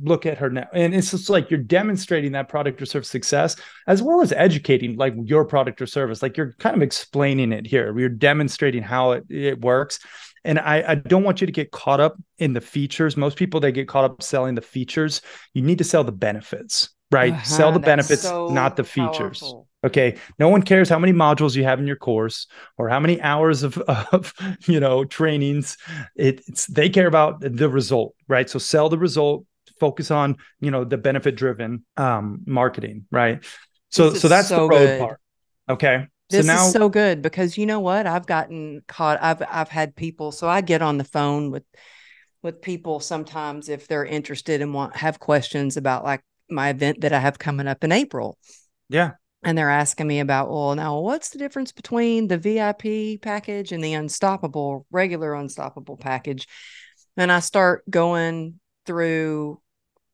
look at her now. And it's just like, you're demonstrating that product or service success, as well as educating like your product or service. Like, you're kind of explaining it here. You're demonstrating how it works. And I don't want you to get caught up in the features. Most people, they get caught up selling the features. You need to sell the benefits, right? Sell the benefits, not the features. Powerful. Okay. No one cares how many modules you have in your course or how many hours of trainings. They care about the result, right? So sell the result, focus on, the benefit driven marketing, right? So that's the road part. Okay. This is so good, because you know what? I've gotten caught. I've had people. So I get on the phone with people sometimes if they're interested and have questions about like my event that I have coming up in April. Yeah. And they're asking me about, well, now what's the difference between the VIP package and the regular unstoppable package? And I start going through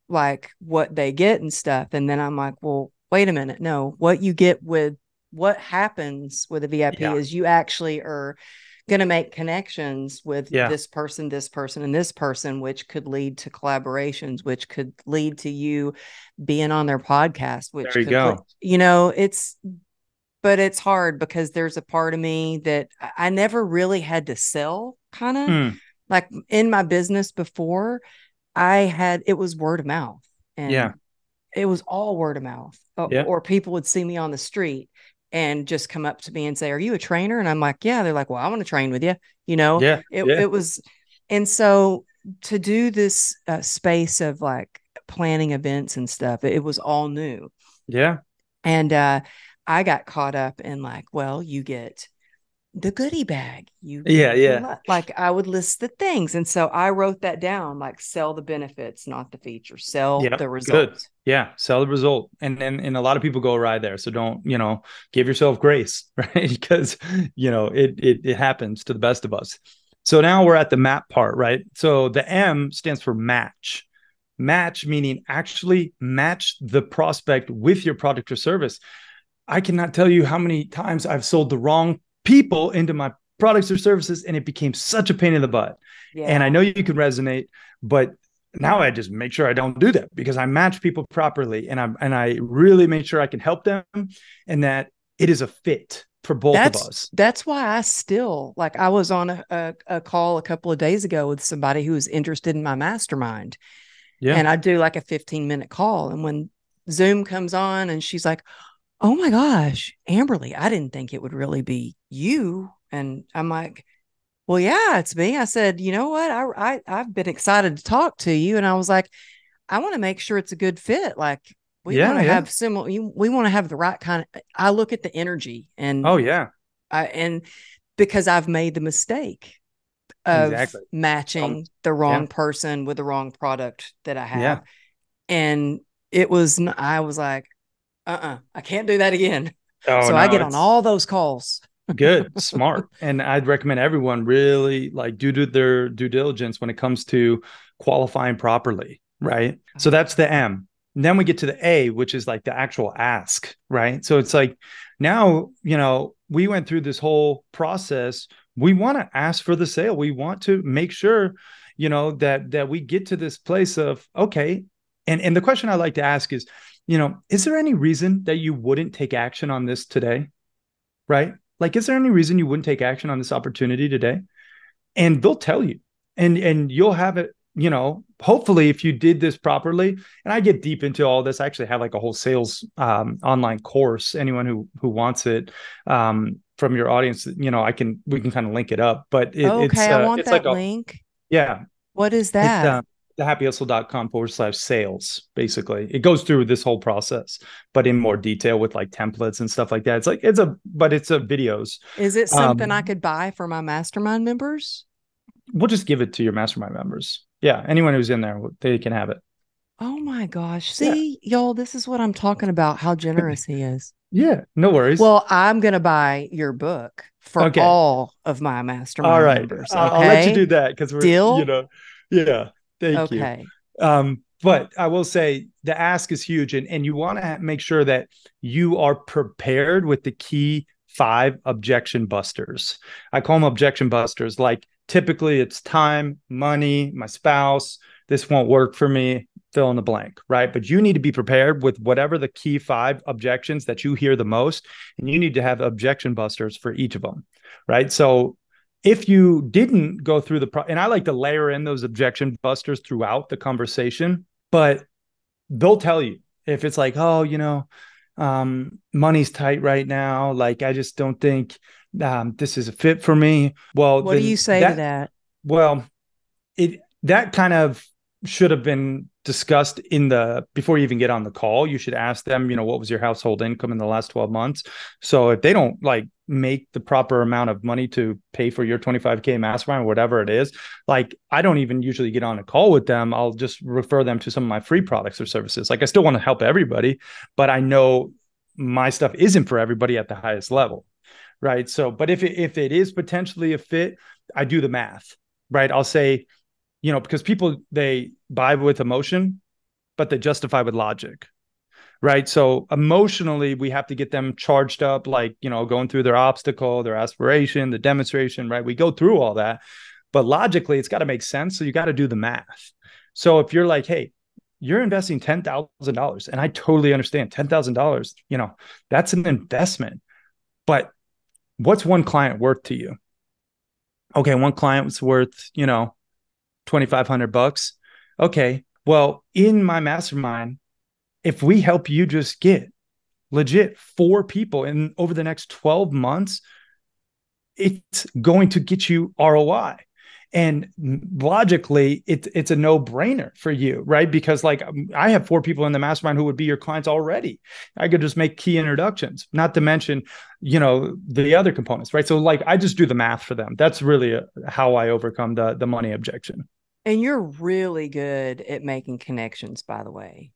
like what they get and stuff. And then I'm like, well, wait a minute. No, what happens with a VIP is you actually are going to make connections with this person, and this person, which could lead to collaborations, which could lead to you being on their podcast, which there you go. but it's hard because there's a part of me that I never really had to sell, kind of Mm, like in my business before. It was word of mouth, yeah. and it was all word of mouth, Yeah. or people would see me on the street and just come up to me and say, "Are you a trainer?" And I'm like, "Yeah." They're like, "Well, I want to train with you." Yeah. Yeah. It was, and so to do this space of like planning events and stuff, it was all new. Yeah. And I got caught up in like, well, you get the goodie bag, you Yeah. get Yeah. like I would list the things. And so I wrote that down, like sell the benefits, not the feature, sell Yeah. the Good. result. Yeah. Sell the result. And a lot of people go awry there. So don't, give yourself grace, right? Because, it happens to the best of us. So now we're at the map part, right? So the M stands for match. Match meaning actually match the prospect with your product or service. I cannot tell you how many times I've sold the wrong people into my products or services, and it became such a pain in the butt. And I Yeah. know you can resonate, but now I just make sure I don't do that because I match people properly, and I really make sure I can help them, and that it is a fit for both of us. That's why I still like I was on a call a couple of days ago with somebody who was interested in my mastermind. Yeah. And I do like a 15-minute call. And when Zoom comes on and she's like, "Oh my gosh, Amberly, I didn't think it would really be you." And I'm like, "Well, yeah, it's me." I said, "You know what? I've been excited to talk to you." And I was like, "I want to make sure it's a good fit. Like we want Yeah. to Yeah. have similar, we want to have the right kind of, I look at the energy Oh, yeah. and because I've made the mistake of Exactly. matching the Yeah. wrong person with the wrong product that I Yeah. have." And I was like, I can't do that again. Oh, So I no, get on it's all those calls. good, smart. And I'd recommend everyone really like do their due diligence when it comes to qualifying properly, right? So that's the M. And then we get to the A, which is like the actual ask, right? So it's like now, we went through this whole process. We want to ask for the sale. We want to make sure, that we get to this place of okay. And the question I like to ask is there any reason that you wouldn't take action on this today? Right? Like, is there any reason you wouldn't take action on this opportunity today? And they'll tell you, and you'll have it. Hopefully, if you did this properly, and I get deep into all this, I actually have like a whole sales online course. Anyone who wants it from your audience, we can kind of link it up. But Okay, I want it's like that a link. yeah, What is it's that? thehappyhustle.com/sales. Basically, it goes through this whole process, but in more detail with like templates and stuff like that. It's a videos. Is it something I Um, could buy for my mastermind members? we'll just give it to your mastermind members. Yeah, anyone who's in there, they can have it. Oh my gosh. Yeah, See, y'all, this is what I'm talking about, how generous he is. yeah, no worries. Well, I'm going to buy your book for Okay, all of my all mastermind right. members. I'll let you do Okay. that because Deal? yeah. Thank you. Okay. But I will say the ask is huge, and you want to make sure that you are prepared with the key 5 objection busters. I call them objection busters. Like typically it's time, money, my spouse, this won't work for me, fill in the blank, right? But you need to be prepared with whatever the key 5 objections that you hear the most, and you need to have objection busters for each of them, right? So if you didn't go through and I like to layer in those objection busters throughout the conversation, but they'll tell you if it's like, oh, money's tight right now. Like, I just don't think this is a fit for me. Well, What do you then say to that? well, that kind of should have been discussed before you even get on the call. You should ask them, what was your household income in the last 12 months? So if they don't like make the proper amount of money to pay for your 25K mastermind, whatever it is, like I don't even usually get on a call with them. I'll just refer them to some of my free products or services. Like I still want to help everybody, but I know my stuff isn't for everybody at the highest level. Right. So, but if it is potentially a fit, I do the math, right? I'll say, because people, they buy with emotion, but they justify with logic, right? So emotionally, we have to get them charged up, like, going through their obstacle, their aspiration, the demonstration, right? We go through all that, but logically, it's got to make sense. So you got to do the math. So if you're like, hey, you're investing $10,000, and I totally understand $10,000, that's an investment. But what's one client worth to you? Okay, one client was worth, 2,500 bucks. Okay, well, in my mastermind, if we help you just get legit 4 people in over the next 12 months, it's going to get you ROI. And logically, it's a no-brainer for you, right? Because like I have 4 people in the mastermind who would be your clients already. I could just make key introductions, not to mention, the other components, right? So like I just do the math for them. That's really how I overcome the money objection. And you're really good at making connections, by the way.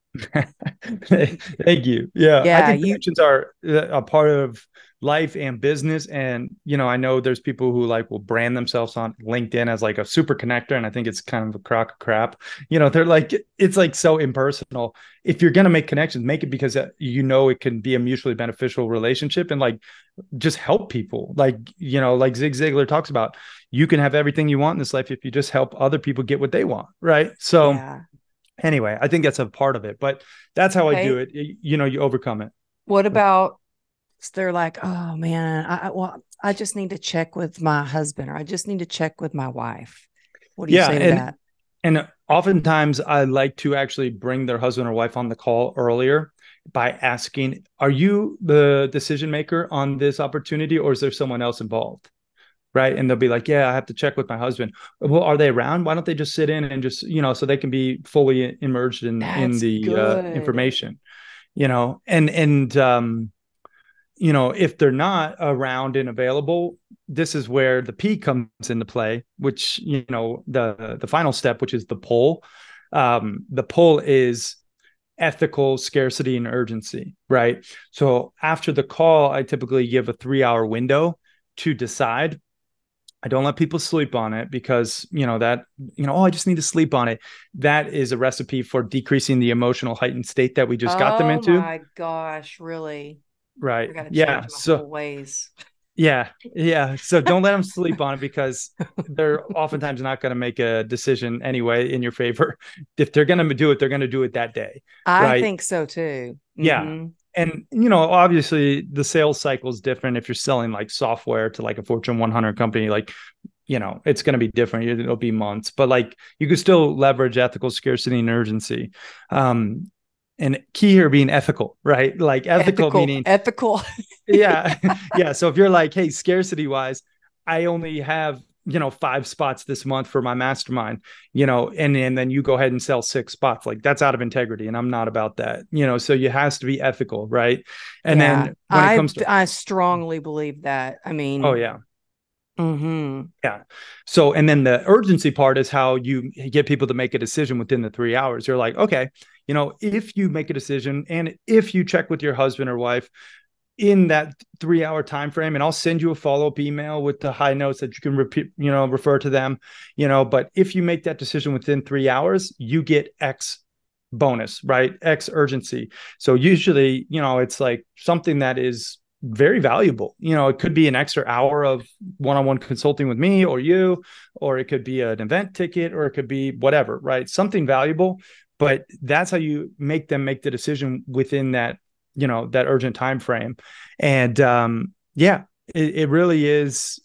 Thank you. Yeah, I Yeah, think you connections are a part of life and business. And, I know there's people who like will brand themselves on LinkedIn as like a super connector. And I think it's kind of a crock of crap. They're like, it's like so impersonal. If you're going to make connections, make it because, it can be a mutually beneficial relationship and like just help people. Like, like Zig Ziglar talks about, you can have everything you want in this life if you just help other people get what they want. Right. So, yeah. anyway, I think that's a part of it, but that's how I do Okay. it. You overcome it. What about they're like, oh man, I just need to check with my husband or I just need to check with my wife. What do you Yeah. say to that? And oftentimes I like to actually bring their husband or wife on the call earlier by asking, are you the decision maker on this opportunity or is there someone else involved? Right. And they'll be like, yeah, I have to check with my husband. Well, are they around? Why don't they just sit in and just, so they can be fully immersed in That's the good. information, if they're not around and available, this is where the P comes into play, which, the final step, which is the pull. The pull is ethical scarcity and urgency, right? So after the call, I typically give a 3-hour window to decide. I don't let people sleep on it because, I just need to sleep on it. That is a recipe for decreasing the emotional heightened state that we just got them Oh into. my gosh, really? I Right. got to Yeah. change my So whole ways. yeah, yeah. So don't let them sleep on it because they're oftentimes not going to make a decision anyway in your favor. If they're going to do it, they're going to do it that day, I right? think so too. Yeah. Mm-hmm. And obviously the sales cycle is different if you're selling like software to like a Fortune 100 company. Like, it's going to be different. It'll be months, but like you could still leverage ethical scarcity and urgency. And key here being ethical, right? Like ethical Ethical, meaning ethical. yeah. Yeah. So if you're like, hey, scarcity wise, I only have, 5 spots this month for my mastermind, and then you go ahead and sell 6 spots. Like that's out of integrity. And I'm not about that, so it has to be ethical. Right. And Yeah, then when it comes to, I strongly believe that. I oh, mean, yeah. mm-hmm. Yeah. So, and then the urgency part is how you get people to make a decision within the 3 hours. You're like, okay, if you make a decision and if you check with your husband or wife, in that 3-hour time frame, and I'll send you a follow-up email with the high notes that you can repeat, refer to them, but if you make that decision within 3 hours, you get X bonus, right? X urgency. So usually, it's like something that is very valuable. It could be an extra hour of one-on-one consulting with me or you, or it could be an event ticket, or it could be whatever, right? Something valuable, but that's how you make them make the decision within that urgent time frame. And yeah, it really is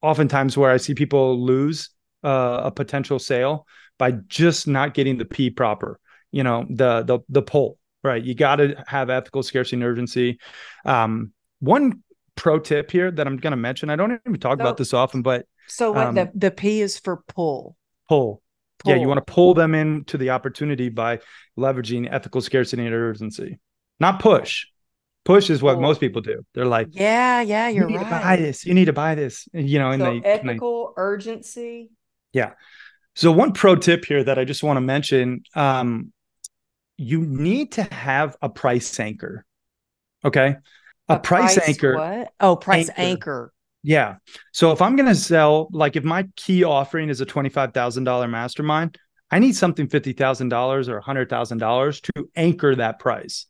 oftentimes where I see people lose a potential sale by just not getting the P proper, the pull, right? You got to have ethical scarcity and urgency. One pro tip here that I'm going to mention, I don't even talk about So, this often, but so what the P is for pull, pull. Yeah, you want pull. to pull them into the opportunity by leveraging ethical scarcity and urgency, not push. Push is what most Pull. people do. They're like, Yeah, yeah, you you're need to buy right. this. You need to buy this. And So they, ethical urgency, yeah. So one pro tip here that I just want to mention, you need to have a price anchor. Okay. A a price price anchor, what? Oh, price anchor. anchor. Yeah. So if I'm going to sell, like if my key offering is a $25,000 mastermind, I need something $50,000 or $100,000 to anchor that price.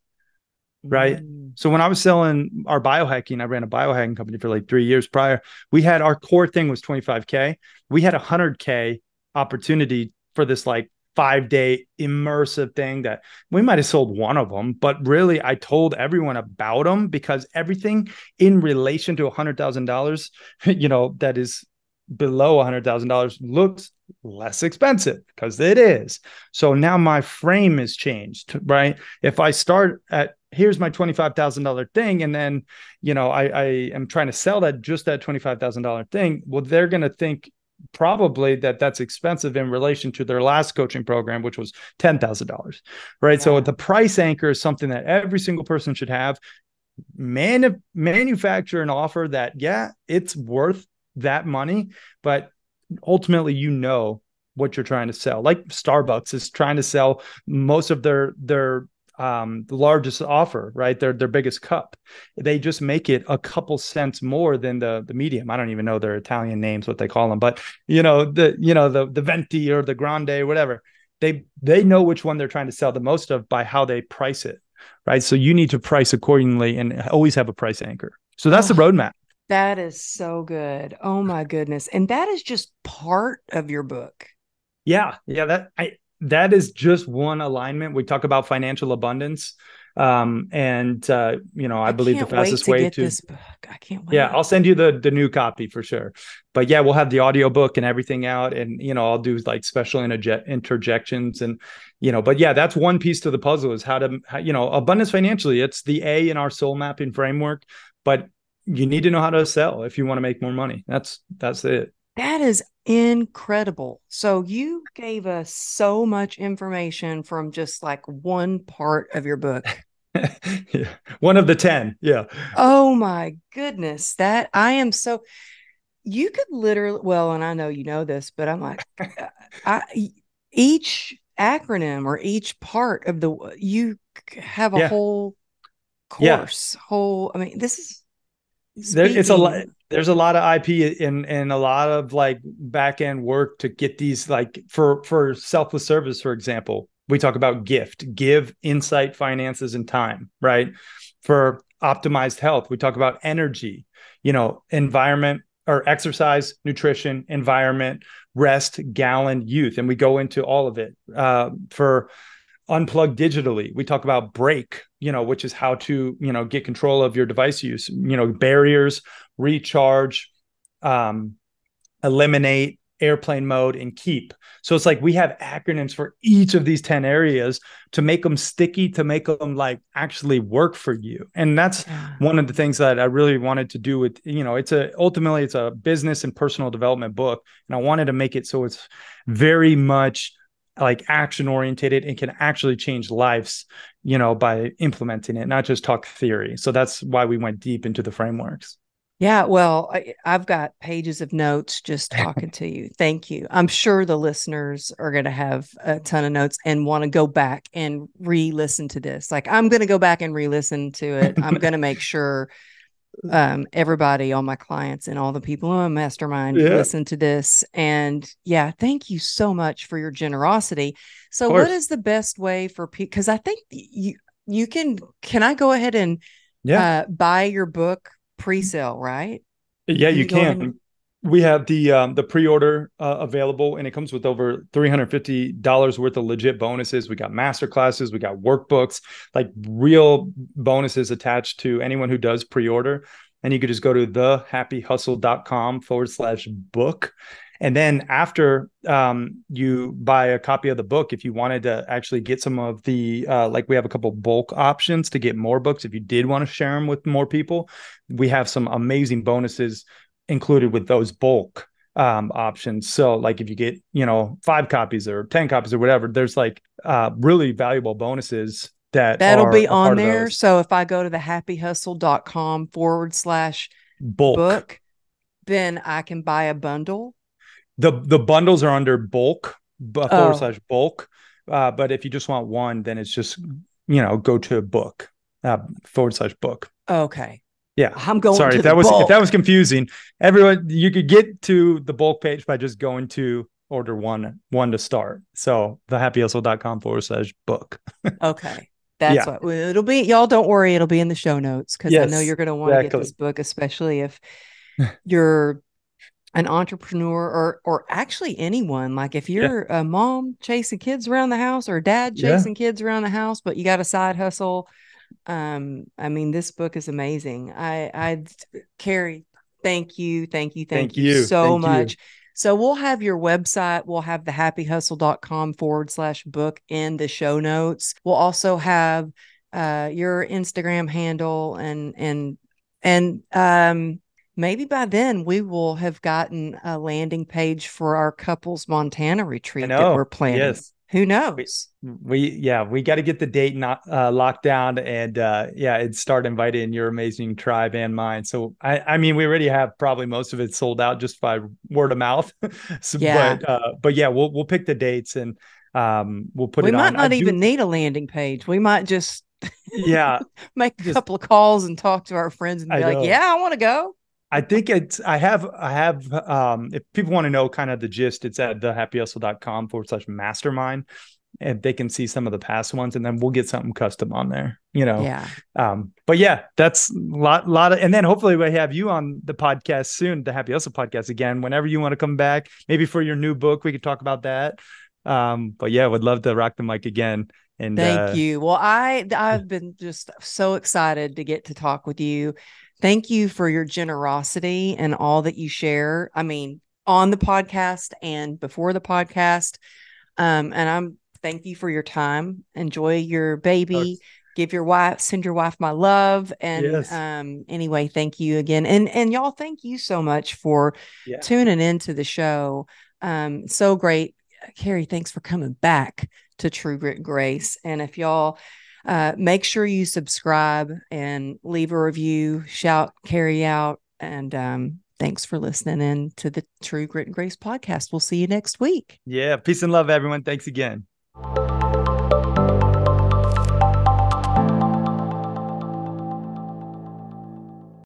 Right. Mm. So when I was selling our biohacking, I ran a biohacking company for like 3 years prior. We had our core thing was 25K. We had 100K opportunity for this like 5-day immersive thing that we might have sold one of them, but really I told everyone about them because everything in relation to $100,000, that is below $100,000 looks less expensive because it is. So now my frame is changed, right? If I start at, here's my $25,000 thing, and then, I am trying to sell that $25,000 thing. Well, they're going to think probably that's expensive in relation to their last coaching program, which was $10,000, right? Yeah. So the price anchor is something that every single person should have. Manufacture an offer that, it's worth that money, but ultimately, what you're trying to sell. Like Starbucks is trying to sell most of their the largest offer, right? Their biggest cup. They just make it a couple cents more than the medium. I don't even know their Italian names, what they call them, but the Venti or the Grande, whatever. They know which one they're trying to sell the most of by how they price it, right? So you need to price accordingly and always have a price anchor. So that's the roadmap. That is so good. Oh my goodness. And that is just part of your book. Yeah. That is just one alignment. We talk about financial abundance. I believe the fastest way to this book. I can't wait. Yeah, I'll send you the new copy for sure. But yeah, we'll have the audiobook and everything out, and I'll do like special interjections, and but yeah, that's one piece to the puzzle is how to abundance financially. It's the A in our soul mapping framework, but you need to know how to sell if you want to make more money. That's it. That is incredible. So you gave us so much information from just like one part of your book. Yeah. One of the 10. Yeah. Oh my goodness. That I am so, you could literally, well, and I know you know this, but I'm like, each acronym or each part of you have a whole course, this is, there's a lot of IP and a lot of like back end work to get these, like for selfless service, for example. We talk about give, insight, finances, and time, right? For optimized health, we talk about energy, environment or exercise, nutrition, environment, rest, gallon, youth. And we go into all of it. For unplug digitally, we talk about break, which is how to, get control of your device use, barriers, recharge, eliminate, airplane mode, and keep. So it's like we have acronyms for each of these 10 areas to make them sticky, to make them like actually work for you. And that's one of the things that I really wanted to do with, ultimately it's a business and personal development book. And I wanted to make it so it's very much like action oriented and can actually change lives, by implementing it, not just talk theory. So that's why we went deep into the frameworks. Yeah, well, I've got pages of notes just talking to you. Thank you. I'm sure the listeners are going to have a ton of notes and want to go back and re-listen to this. Like I'm going to go back and re-listen to it. I'm going to make sure everybody, all my clients and all the people in my mastermind listen to this. And thank you so much for your generosity. So what is the best way for people? Because I think you can I go ahead and buy your book pre-sale, right? Yeah, you can. We have the pre-order available, and it comes with over $350 worth of legit bonuses. We got master classes, we got workbooks, like real bonuses attached to anyone who does pre-order. And you could just go to thehappyhustle.com/book. And then after you buy a copy of the book, if you wanted to actually get some of the, like we have a couple bulk options to get more books. If you did want to share them with more people, we have some amazing bonuses included with those bulk options. So like if you get, 5 copies or 10 copies or whatever, there's like really valuable bonuses that'll be on there. So if I go to thehappyhustle.com/book, then I can buy a bundle. The bundles are under bulk /bulk. But if you just want one, then it's just, go to book /book. Okay. Yeah. I'm going Sorry, to if that bulk. was confusing. Everyone, you could get to the bulk page by just going to order one to start. So thehappyhustle.com/book. Okay. That's what it'll be. Y'all don't worry. It'll be in the show notes because I know you're going to want to get this book, especially if you're an entrepreneur, or actually anyone, like if Yeah. you're a mom chasing kids around the house or a dad Yeah. chasing kids around the house, but you got a side hustle. I mean, this book is amazing. Cary, thank Thank you you. so Thank you. much. So we'll have your website, we'll have the happyhustle.com/book in the show notes. We'll also have your Instagram handle, and maybe by then we will have gotten a landing page for our couples Montana I retreat that we're know. planning. Yes. Who We knows? we got to get the date not locked down and yeah, and start inviting your amazing tribe and mine. So I mean we already have probably most of it sold out just by word of mouth. So, Yeah. but yeah, we'll pick the dates and we'll put We it might on. I not do even need a landing page. We might just yeah, make a just couple of calls and talk to our friends and I be like, know. yeah, I want to go. I think I have if people want to know kind of the gist, it's at thehappyhustle.com/mastermind and they can see some of the past ones and then we'll get something custom on there, you know. Yeah. But yeah, that's a lot of, and then hopefully we have you on the podcast soon, the Happy Hustle podcast again, whenever you want to come back, maybe for your new book, we could talk about that. But yeah, would love to rock the mic again. And Thank you. Well, I've been just so excited to get to talk with you. Thank you for your generosity and all that you share. I mean, on the podcast and before the podcast. And I'm thank you for your time. Enjoy your baby. Send your wife my love. And yes, anyway, thank you again. And y'all, thank you so much for yeah, tuning into the show. So great. Cary, thanks for coming back to True Grit and Grace. And if y'all make sure you subscribe and leave a review, shout Cary out. And thanks for listening in to the True Grit and Grace podcast. We'll see you next week. yeah. Peace and love, everyone. Thanks again.